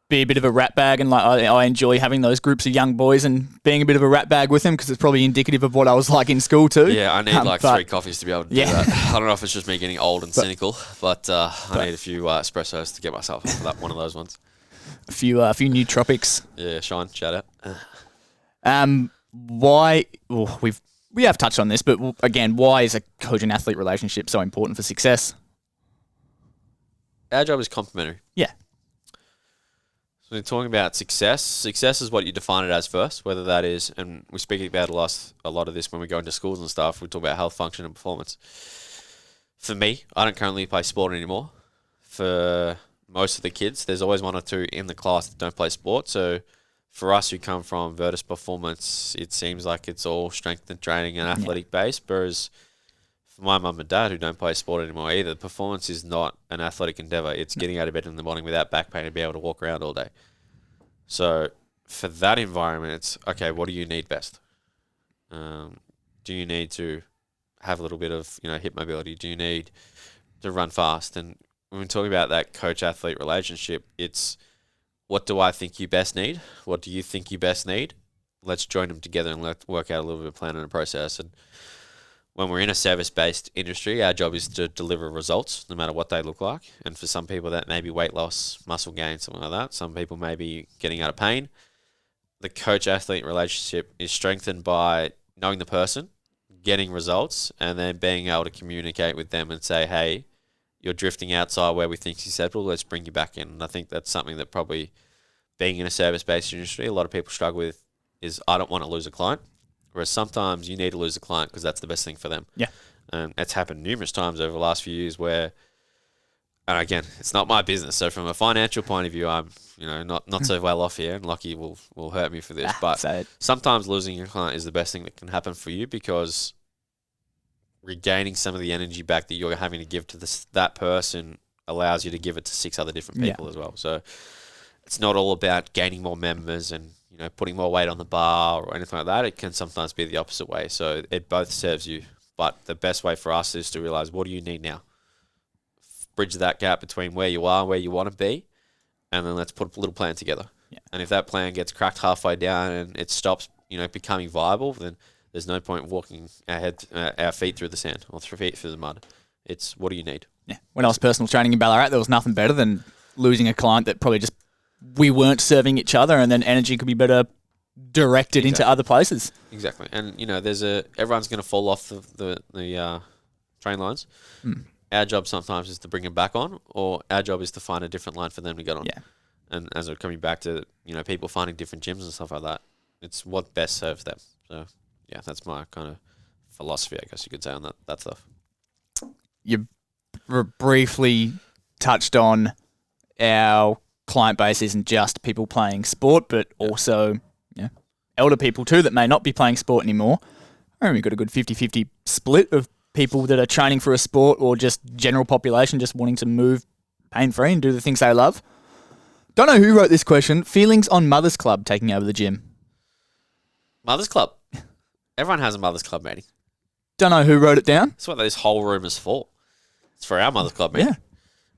be a bit of a rat bag, and like I enjoy having those groups of young boys and being a bit of a rat bag with them because it's probably indicative of what I was like in school too. Yeah, I need like 3 coffees to be able to do that. I don't know if it's just me getting old and cynical, but I need a few espressos to get myself up for that one of those ones. A few new tropics. Yeah, Sean, shout out. Why? Well, we have touched on this, but again, why is a coach and athlete relationship so important for success? Our job is complementary. Yeah. So when talking about success is what you define it as first, whether that is, and we speak about a lot of this when we go into schools and stuff, we talk about health, function, and performance. For me, I don't currently play sport anymore. For most of the kids, there's always 1 or 2 in the class that don't play sport. So for us who come from Virtus Performance, it seems like it's all strength and training and athletic based, whereas for my mum and dad who don't play sport anymore either, performance is not an athletic endeavour. It's getting out of bed in the morning without back pain and be able to walk around all day. So for that environment, it's, okay, what do you need best? Do you need to have a little bit of hip mobility? Do you need to run fast? And when we're talking about that coach-athlete relationship, it's what do I think you best need? What do you think you best need? Let's join them together and let's work out a little bit of a plan and a process. And when we're in a service-based industry, our job is to deliver results, no matter what they look like. And for some people, that may be weight loss, muscle gain, something like that. Some people may be getting out of pain. The coach-athlete relationship is strengthened by knowing the person, getting results, and then being able to communicate with them and say, hey, you're drifting outside where we think is acceptable, let's bring you back in. And I think that's something that probably being in a service-based industry, a lot of people struggle with is I don't want to lose a client. Whereas sometimes you need to lose a client because that's the best thing for them. Yeah. And it's happened numerous times over the last few years where, and again, it's not my business. So from a financial point of view, I'm not so well off here, and Lockie will hurt me for this. But sometimes losing your client is the best thing that can happen for you because regaining some of the energy back that you're having to give to that person allows you to give it to 6 other different people as well. So it's not all about gaining more members and putting more weight on the bar or anything like that. It can sometimes be the opposite way. So it both serves you. But the best way for us is to realize, what do you need now? Bridge that gap between where you are and where you want to be, and then let's put a little plan together. Yeah. And if that plan gets cracked halfway down and it stops, becoming viable, then there's no point walking our feet through the sand or feet through the mud. It's, what do you need? Yeah. When I was personal training in Ballarat, there was nothing better than losing a client that probably just we weren't serving each other, and then energy could be better directed into other places. Exactly. And, everyone's going to fall off the train lines. Our job sometimes is to bring them back on, or our job is to find a different line for them to get on. Yeah. And as we're coming back to, people finding different gyms and stuff like that, it's what best serves them. So, yeah, that's my kind of philosophy, I guess you could say, on that stuff. You briefly touched on our client base isn't just people playing sport, but also elder people too that may not be playing sport anymore. I reckon we've got a good 50-50 split of people that are training for a sport or just general population just wanting to move pain-free and do the things they love. Don't know who wrote this question. Feelings on Mother's Club taking over the gym. Mother's Club? Everyone has a Mother's Club meeting. Don't know who wrote it down. That's what this whole room is for. It's for our Mother's Club meeting.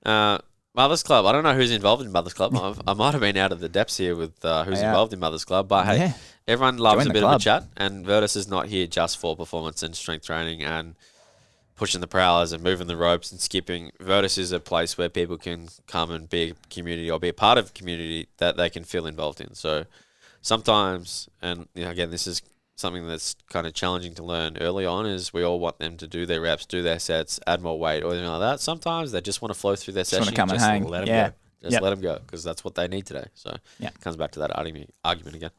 Yeah. Mother's Club. I don't know who's involved in Mother's Club. I might have been out of the depths here with who's involved in Mother's Club. But hey, everyone loves a bit of a chat. And Virtus is not here just for performance and strength training and pushing the prowlers and moving the ropes and skipping. Virtus is a place where people can come and be a community or be a part of a community that they can feel involved in. So sometimes, and again, this is something that's kind of challenging to learn early on, is we all want them to do their reps, do their sets, add more weight or anything like that. Sometimes they just want to flow through their session. Just let them go. Just let them go because that's what they need today. So it comes back to that argument again.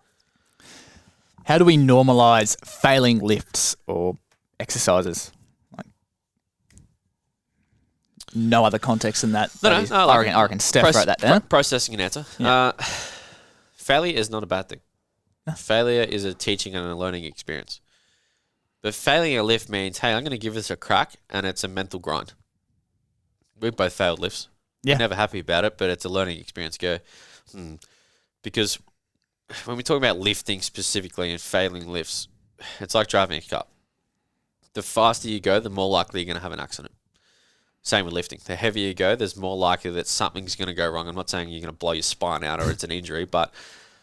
How do we normalise failing lifts or exercises? Like, no other context than that. I reckon Steph wrote that down. Processing an answer. Yeah. Failure is not a bad thing. No. Failure is a teaching and a learning experience. But failing a lift means, hey, I'm going to give this a crack, and it's a mental grind. We've both failed lifts. Yeah. We're never happy about it, but it's a learning experience. Because when we talk about lifting specifically and failing lifts, it's like driving a car. The faster you go, the more likely you're going to have an accident. Same with lifting. The heavier you go, there's more likely that something's going to go wrong. I'm not saying you're going to blow your spine out or it's an injury, but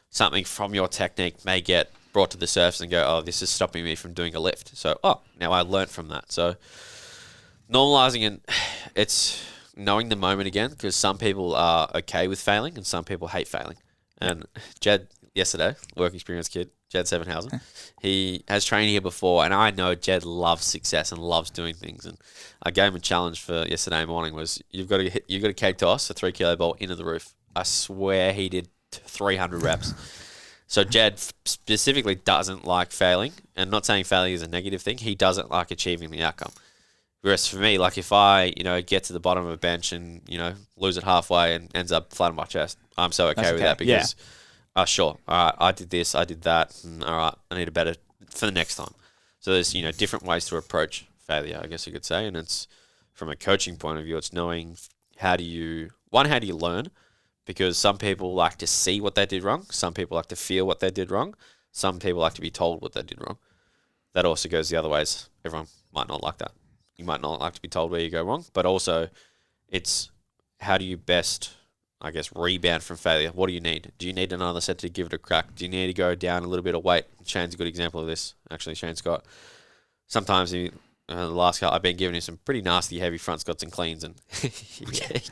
something from your technique may get brought to the surface and go, oh, this is stopping me from doing a lift. So, now I learnt from that. So normalizing it, it's knowing the moment again, because some people are okay with failing and some people hate failing. And Jed, yesterday, work experience kid, Jed Sevenhausen, he has trained here before, and I know Jed loves success and loves doing things. And I gave him a challenge for yesterday morning was you've got to cake toss a 3 kilo ball into the roof. I swear he did 300 reps. So Jed specifically doesn't like failing, and not saying failing is a negative thing. He doesn't like achieving the outcome. Whereas for me, like if I, get to the bottom of a bench and, lose it halfway and ends up flat on my chest, I'm so okay with that because, sure, all right, I did this, I did that, and all right, I need a better for the next time. So there's, different ways to approach failure, I guess you could say, and it's from a coaching point of view, it's knowing how do you learn, because some people like to see what they did wrong, some people like to feel what they did wrong, some people like to be told what they did wrong. That also goes the other ways. Everyone might not like that. You might not like to be told where you go wrong, but also it's how do you best, I guess, rebound from failure? What do you need? Do you need another set to give it a crack? Do you need to go down a little bit of weight? Shane's a good example of this. Actually, Shane Scott. Sometimes the last couple, I've been giving him some pretty nasty heavy front squats and cleans, and he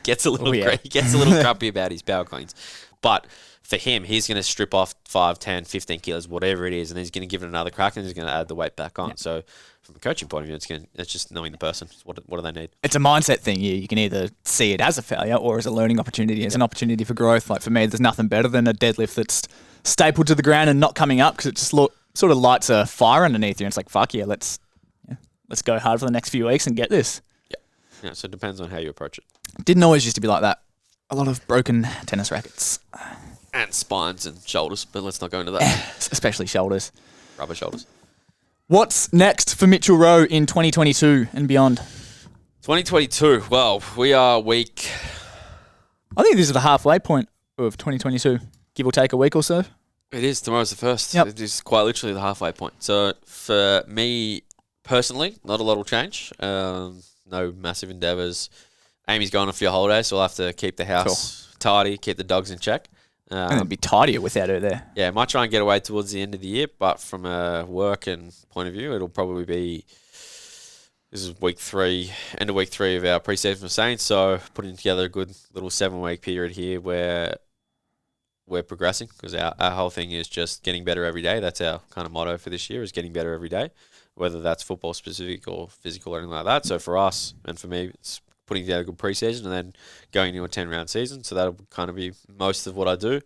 gets a little grumpy about his power cleans. But for him, he's going to strip off 5, 10, 15 kilos, whatever it is, and he's going to give it another crack, and he's going to add the weight back on. Yeah. So from a coaching point of view, it's just knowing the person. What do they need? It's a mindset thing. You can either see it as a failure or as a learning opportunity, as an opportunity for growth. Like for me, there's nothing better than a deadlift that's stapled to the ground and not coming up, because it just sort of lights a fire underneath you. And it's like, fuck yeah, let's go hard for the next few weeks and get this. Yeah, so it depends on how you approach it. Didn't always used to be like that. A lot of broken tennis rackets. And spines and shoulders, but let's not go into that. Especially shoulders. Rubber shoulders. What's next for Mitchell Rowe in 2022 and beyond? 2022, well, we are week... I think this is the halfway point of 2022, give or take a week or so. It is. Tomorrow's the first. Yep. It is quite literally the halfway point. So for me personally, not a lot will change. No massive endeavours. Amy's going on a few holidays, so we'll have to keep the house tidy, keep the dogs in check. And it'd be tidier without her there. Yeah, might try and get away towards the end of the year, but from a work and point of view, it'll probably be... This is week 3, end of week 3 of our pre-season for Saints, so putting together a good little 7-week period here where we're progressing, because our whole thing is just getting better every day. That's our kind of motto for this year, is getting better every day, whether that's football specific or physical or anything like that. So for us, and for me, it's putting together a good pre-season and then going into a 10-round season. So that'll kind of be most of what I do.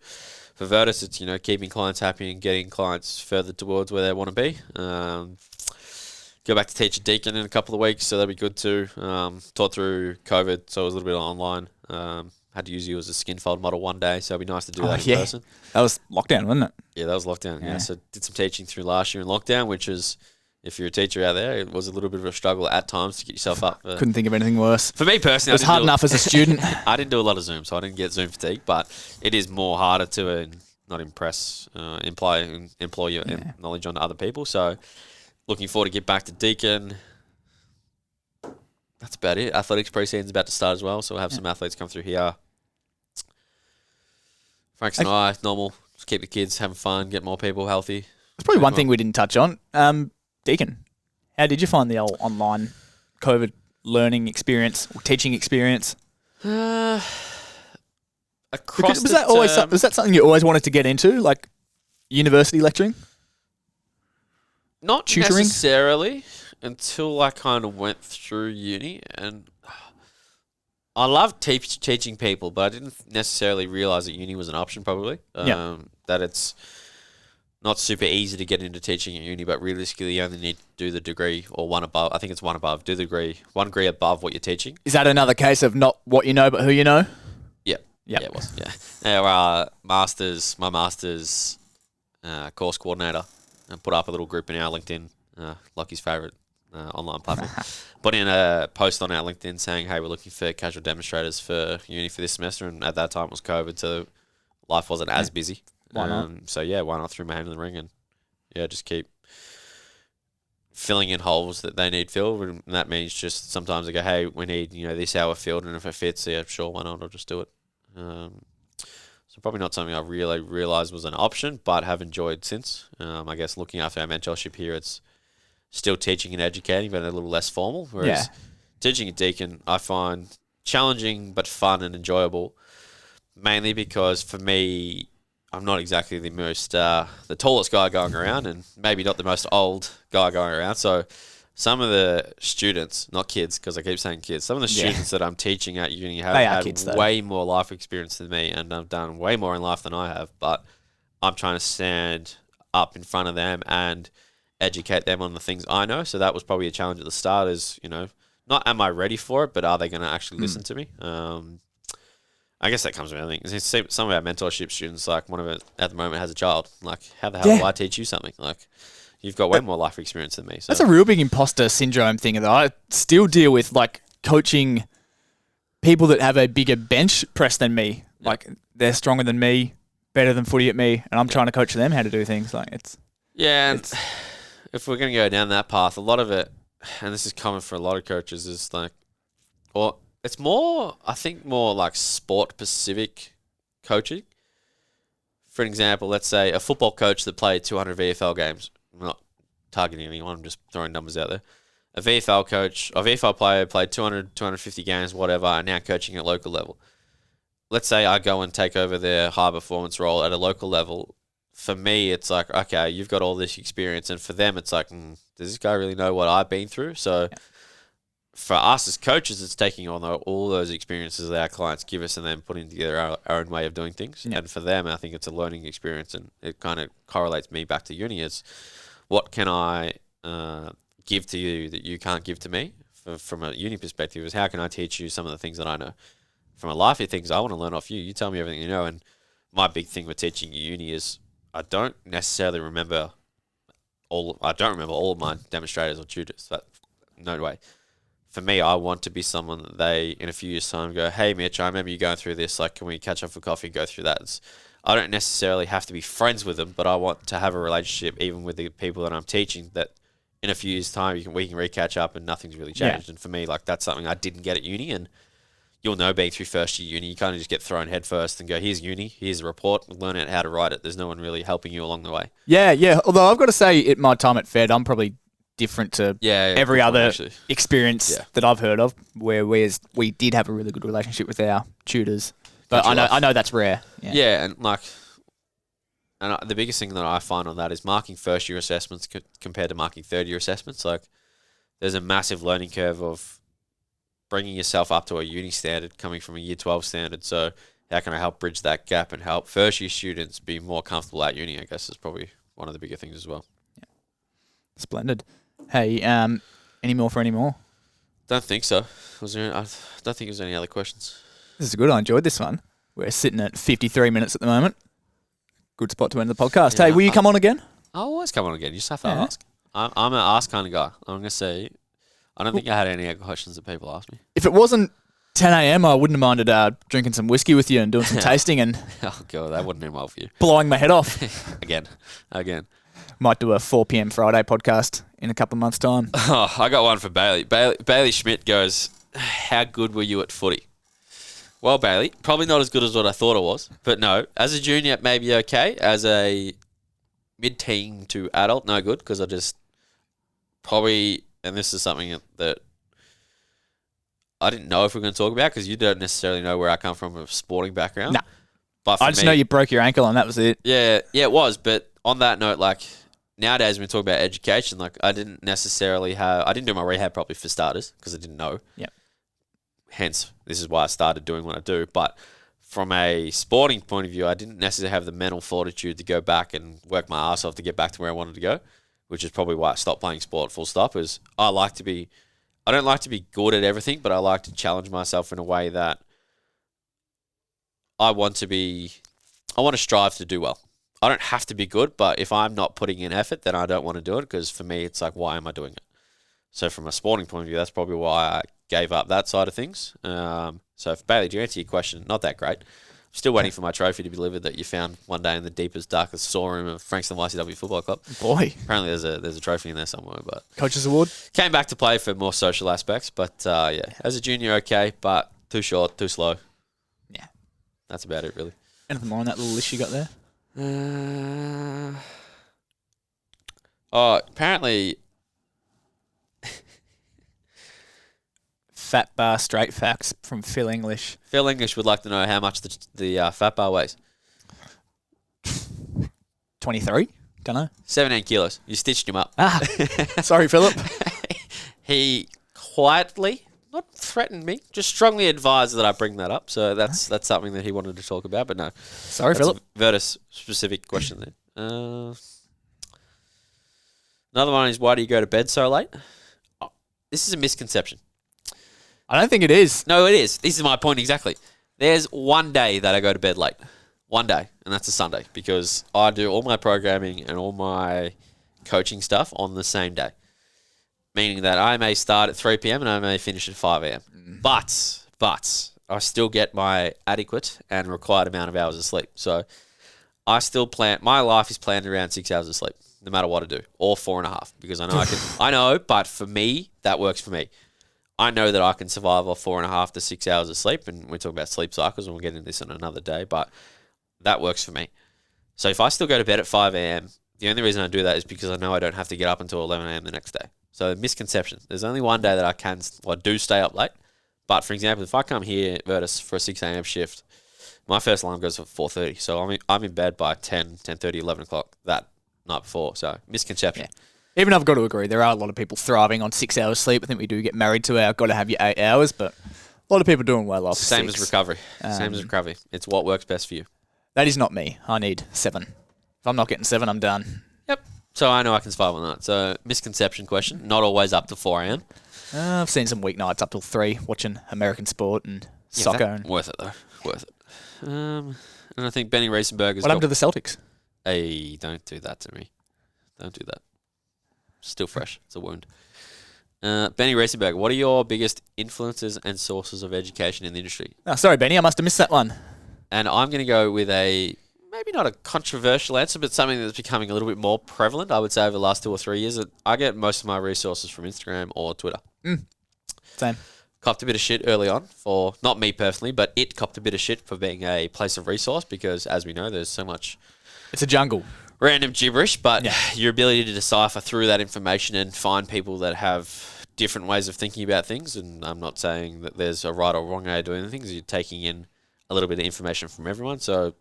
For Virtus, it's, keeping clients happy and getting clients further towards where they want to be. Go back to teach a Deacon in a couple of weeks, so that'll be good too. Taught through COVID, so it was a little bit online. Had to use you as a skin fold model one day, so it'd be nice to do that in person. That was lockdown, wasn't it? Yeah, that was lockdown. Yeah, so did some teaching through last year in lockdown, which is... If you're a teacher out there, it was a little bit of a struggle at times to get yourself up. Couldn't think of anything worse. For me personally, it was hard enough as a student. I didn't do a lot of Zoom, so I didn't get Zoom fatigue. But it is more harder to not employ your knowledge on other people. So looking forward to get back to Deacon. That's about it. Athletics pre-season's about to start as well, so we'll have some athletes come through here. Franks and I, normal. Just keep the kids having fun, get more people healthy. There's probably one thing we didn't touch on. Deacon, how did you find the old online COVID learning experience or teaching experience? Was that something you always wanted to get into, like university lecturing? Not tutoring? Necessarily until I kind of went through uni, and I love teaching people, but I didn't necessarily realise that uni was an option probably. That it's not super easy to get into teaching at uni, but realistically you only need to do the degree or one above. I think it's one above. Do the degree, one degree above what you're teaching. Is that another case of not what you know, but who you know? Yep. Yeah, it was. Yeah. Our my master's course coordinator put up a little group in our LinkedIn, Lockie's favourite online platform. Put in a post on our LinkedIn saying, hey, we're looking for casual demonstrators for uni for this semester. And at that time it was COVID, so life wasn't as busy. Why not? So, why not throw my hand in the ring and, just keep filling in holes that they need filled, and that means just sometimes I go, hey, we need this hour filled, and if it fits, yeah, sure, why not? I'll just do it. So probably not something I really realised was an option, but have enjoyed since. I guess looking after our mentorship here, it's still teaching and educating, but a little less formal. Whereas teaching at Deakin, I find challenging but fun and enjoyable, mainly because for me, I'm not exactly the most the tallest guy going around, and maybe not the most old guy going around. So some of the students, not kids, because I keep saying kids, some of the students that I'm teaching at uni have had kids, way more life experience than me, and I've done way more in life than I have. But I'm trying to stand up in front of them and educate them on the things I know. So that was probably a challenge at the start. Is not am I ready for it, but are they going to actually listen to me? I guess that comes with everything. Some of our mentorship students, like one of it at the moment has a child. Like, how the hell do I teach you something? Like, you've got way more life experience than me. So. That's a real big imposter syndrome thing that I still deal with, like coaching people that have a bigger bench press than me. Yep. Like, they're stronger than me, better than footy at me, and I'm trying to coach them how to do things. Like, it's... Yeah, and if we're going to go down that path, a lot of it, and this is common for a lot of coaches, is like, well... It's more, I think, more like sport-specific coaching. For an example, let's say a football coach that played 200 VFL games. I'm not targeting anyone, I'm just throwing numbers out there. A VFL coach, a VFL player played 200, 250 games, whatever, and now coaching at local level. Let's say I go and take over their high-performance role at a local level. For me, it's like, okay, you've got all this experience, and for them, it's like, does this guy really know what I've been through? So... Yeah. For us as coaches, it's taking on all those experiences that our clients give us and then putting together our own way of doing things. Yeah. And for them, I think it's a learning experience, and it kind of correlates me back to uni as what can I give to you that you can't give to me? From a uni perspective, is how can I teach you some of the things that I know? From a life things, I want to learn off you. You tell me everything you know. And my big thing with teaching uni is I don't necessarily remember all of my demonstrators or tutors. But no way. For me, I want to be someone that they, in a few years' time, go, hey, Mitch, I remember you going through this. Like, can we catch up for coffee and go through that? I don't necessarily have to be friends with them, but I want to have a relationship even with the people that I'm teaching that in a few years' time we can re-catch up and nothing's really changed. Yeah. And for me, like, that's something I didn't get at uni. And you'll know being through first year uni, you kind of just get thrown head first and go, here's uni, here's a report, learn out how to write it. There's no one really helping you along the way. Yeah. Although I've got to say, at my time at Fed, I'm probably different to every other experience that I've heard of, where we did have a really good relationship with our tutors, but I know that's rare. And the biggest thing that I find on that is marking first year assessments compared to marking third year assessments. Like, there's a massive learning curve of bringing yourself up to a uni standard, coming from a year 12 standard. So how can I help bridge that gap and help first year students be more comfortable at uni? I guess is probably one of the bigger things as well. Yeah. Splendid. Hey, any more? Don't think so. I don't think there's any other questions. This is good. I enjoyed this one. We're sitting at 53 minutes at the moment. Good spot to end the podcast. Yeah, hey, will you come on again? I'll always come on again. You just have to ask. I'm an ask kind of guy. I'm going to say, I don't think I had any other questions that people asked me. If it wasn't 10 a.m., I wouldn't have minded drinking some whiskey with you and doing some tasting and... Oh, God, that wouldn't end well for you. Blowing my head off. Again. Might do a 4 p.m. Friday podcast in a couple of months' time. Oh, I got one for Bailey. Bailey Schmidt goes, how good were you at footy? Well, Bailey, probably not as good as what I thought it was. But no, as a junior, maybe okay. As a mid-teen to adult, no good, because I just probably, and this is something that I didn't know if we're going to talk about, because you don't necessarily know where I come from a sporting background. No. But I just know you broke your ankle and that was it. Yeah, it was. But on that note, like, nowadays when we talk about education, like, I didn't do my rehab properly for starters, because I didn't know. Yeah. Hence, this is why I started doing what I do. But from a sporting point of view, I didn't necessarily have the mental fortitude to go back and work my ass off to get back to where I wanted to go, which is probably why I stopped playing sport full stop. I don't like to be good at everything, but I like to challenge myself in a way that I want to strive to do well. I don't have to be good, but if I'm not putting in effort, then I don't want to do it, because for me, it's like, why am I doing it? So from a sporting point of view, that's probably why I gave up that side of things. So if Bailey, to answer your question, not that great. Still waiting for my trophy to be delivered that you found one day in the deepest, darkest storeroom of Frankston YCW Football Club. Boy. Apparently there's a trophy in there somewhere, but Coach's Award? came back to play for more social aspects. But yeah, as a junior, okay, but too short, too slow. Yeah. That's about it, really. Anything more on that little list you got there? Apparently... Fat bar straight facts from Phil English. Phil English would like to know how much the fat bar weighs. 23? Don't know. 17 kilos. You stitched him up. Sorry, Philip. He quietly, not threatened me, just strongly advised that I bring that up. So that's something that he wanted to talk about, but no. Sorry, Philip. Virtus specific question there. Another one is, why do you go to bed so late? Oh, this is a misconception. I don't think it is. No, it is. This is my point exactly. There's one day that I go to bed late. One day, and that's a Sunday, because I do all my programming and all my coaching stuff on the same day. Meaning that I may start at 3 p.m. and I may finish at 5 a.m. But I still get my adequate and required amount of hours of sleep. So I still plan, my life is planned around 6 hours of sleep, no matter what I do, or 4.5, because I know I can. I know, but for me, that works for me. I know that I can survive off 4.5 to 6 hours of sleep, and we're talking about sleep cycles, and we'll get into this on another day, but that works for me. So if I still go to bed at 5 a.m., the only reason I do that is because I know I don't have to get up until 11 a.m. the next day. So misconception. There's only one day that I do stay up late. But for example, if I come here, Virtus, for a 6 a.m. shift, my first alarm goes at 4:30. So I'm in bed by 10:30, 11 o'clock that night before. So misconception. Yeah. Even I've got to agree, there are a lot of people thriving on 6 hours sleep. I think we do get married to our got to have your 8 hours, but a lot of people doing well off Same 6. as recovery. Same as recovery. It's what works best for you. That is not me. I need 7. If I'm not getting 7, I'm done. Yep. So I know I can survive on that. So misconception question. Not always up to 4 a.m. I've seen some weeknights up till 3 watching American sport and soccer. Worth it, though. Worth it. And I think Benny Riesenberg has What happened to the Celtics? Hey, don't do that to me. Don't do that. Still fresh. It's a wound. Benny Riesenberg, what are your biggest influences and sources of education in the industry? Oh, sorry, Benny, I must have missed that one. And I'm going to go with maybe not a controversial answer, but something that's becoming a little bit more prevalent, I would say, over the last 2 or 3 years. I get most of my resources from Instagram or Twitter. Same. Copped a bit of shit early on for, not me personally, but it copped a bit of shit for being a place of resource because, as we know, there's so much... It's a jungle. Random gibberish, but your ability to decipher through that information and find people that have different ways of thinking about things, and I'm not saying that there's a right or wrong way of doing things, you're taking in a little bit of information from everyone. So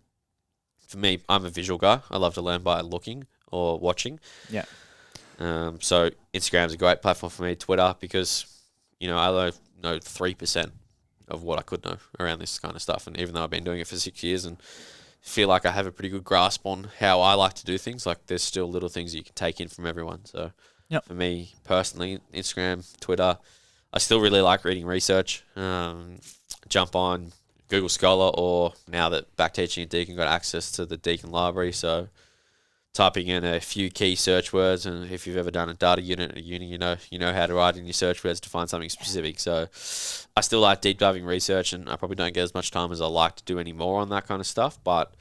for me, I'm a visual guy. I love to learn by looking or watching. Yeah. So Instagram's a great platform for me, Twitter, because, I know 3% of what I could know around this kind of stuff. And even though I've been doing it for 6 years and feel like I have a pretty good grasp on how I like to do things, like there's still little things you can take in from everyone. So for me personally, Instagram, Twitter, I still really like reading research. Jump on Google Scholar, or now that back teaching at Deakin, got access to the Deakin library, so typing in a few key search words, and if you've ever done a data unit at uni, you know how to write in your search words to find something specific. So I still like deep diving research, and I probably don't get as much time as I like to do anymore on that kind of stuff, but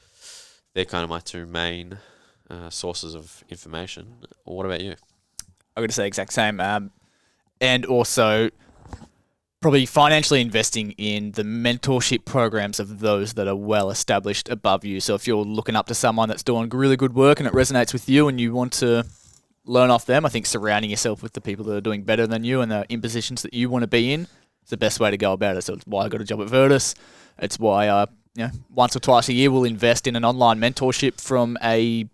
they're kind of my 2 main sources of information. What about you? I'm going to say the exact same. And also probably financially investing in the mentorship programs of those that are well established above you. So if you're looking up to someone that's doing really good work and it resonates with you and you want to learn off them, I think surrounding yourself with the people that are doing better than you and are in positions that you want to be in is the best way to go about it. So it's why I got a job at Virtus. It's why I, once or twice a year we'll invest in an online mentorship from a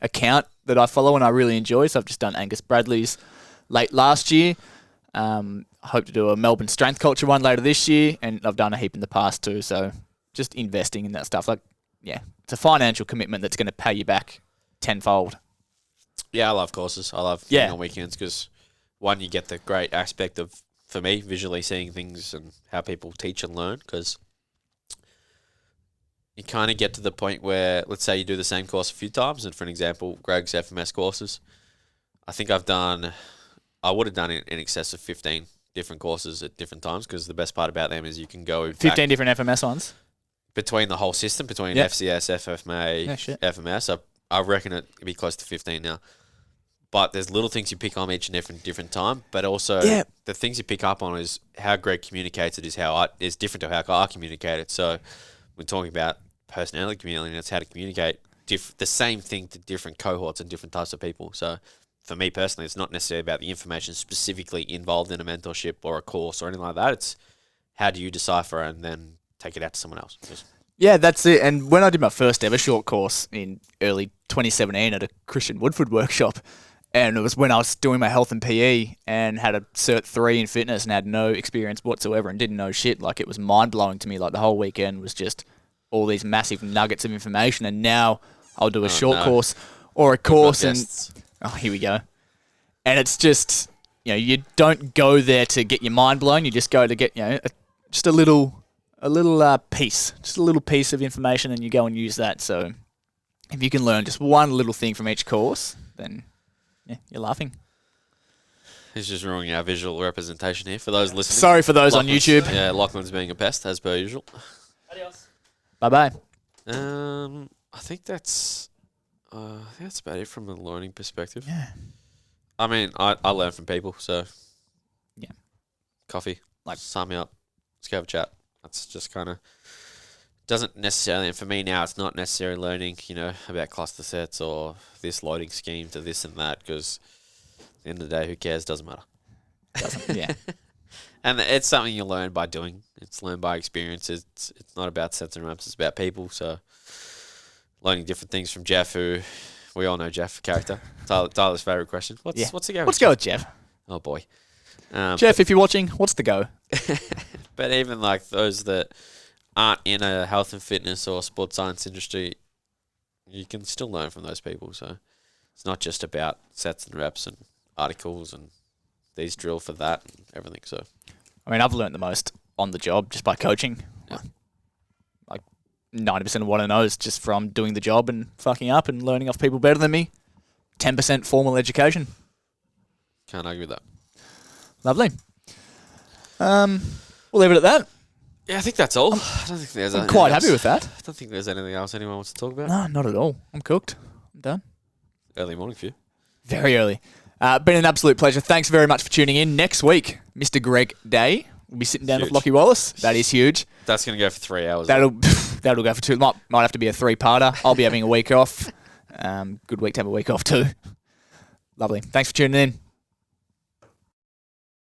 account that I follow and I really enjoy. So I've just done Angus Bradley's late last year. I hope to do a Melbourne strength culture one later this year, and I've done a heap in the past too. So just investing in that stuff, it's a financial commitment that's going to pay you back tenfold. Yeah, I love courses. I love being on weekends because, one, you get the great aspect of, for me, visually seeing things and how people teach and learn, because you kind of get to the point where, let's say you do the same course a few times, and for an example, Greg's FMS courses, I think I would have done in excess of 15 different courses at different times, because the best part about them is you can go 15 different FMS ones? between the whole system, between Yep. FCS, FFMA, Yeah, shit. FMS, I reckon it'd be close to 15 now. But there's little things you pick on each and every different time. But also, Yeah. the things you pick up on is how Greg communicates it is different to how I communicate it. So we're talking about personality chameleon, it's how to communicate the same thing to different cohorts and different types of people. So for me personally, it's not necessarily about the information specifically involved in a mentorship or a course or anything like that. It's how do you decipher and then take it out to someone else. Yeah, that's it. And when I did my first ever short course in early 2017 at a Christian Woodford workshop, and it was when I was doing my health and PE and had a Cert 3 in fitness and had no experience whatsoever and didn't know shit. Like, it was mind-blowing to me. Like, the whole weekend was just all these massive nuggets of information. And now I'll do a short course or a course and... Oh, here we go. And it's just, you don't go there to get your mind blown. You just go to get, just a little piece. Just a little piece of information, and you go and use that. So if you can learn just one little thing from each course, then... Yeah, you're laughing. He's just ruining our visual representation here for those listening. Sorry for those on YouTube. Yeah, Lachlan's being a pest as per usual. Adios. Bye-bye. I think that's about it from a learning perspective. Yeah. I mean, I learn from people, so yeah. Coffee, sign me up. Let's go have a chat. That's just kind of doesn't necessarily, and for me now, it's not necessarily learning, about cluster sets or this loading scheme to this and that, because at the end of the day, who cares? Doesn't matter. Doesn't, yeah. And it's something you learn by doing. It's learned by experience. It's not about sets and reps. It's about people. So learning different things from Jeff, who we all know Jeff, character. Tyler's favourite question. What's the go? Let's go with Jeff. Oh, boy. Jeff, if you're watching, what's the go? But even like those that aren't in a health and fitness or sports science industry, you can still learn from those people. So it's not just about sets and reps and articles and these drill for that and everything. So, I mean, I've learned the most on the job just by coaching. Yeah. Like 90% of what I know is just from doing the job and fucking up and learning off people better than me. 10% formal education. Can't argue with that. Lovely. We'll leave it at that. Yeah, I think that's all. I don't think there's. I'm quite happy with that. I don't think there's anything else anyone wants to talk about. No, not at all. I'm cooked. I'm done. Early morning for you. Very early. Been an absolute pleasure. Thanks very much for tuning in. Next week, Mr. Greg Day will be sitting down with Lockie Wallace. That is huge. That's going to go for 3 hours. That'll go for 2. Might have to be a 3-parter. I'll be having a week off. Good week to have a week off too. Lovely. Thanks for tuning in.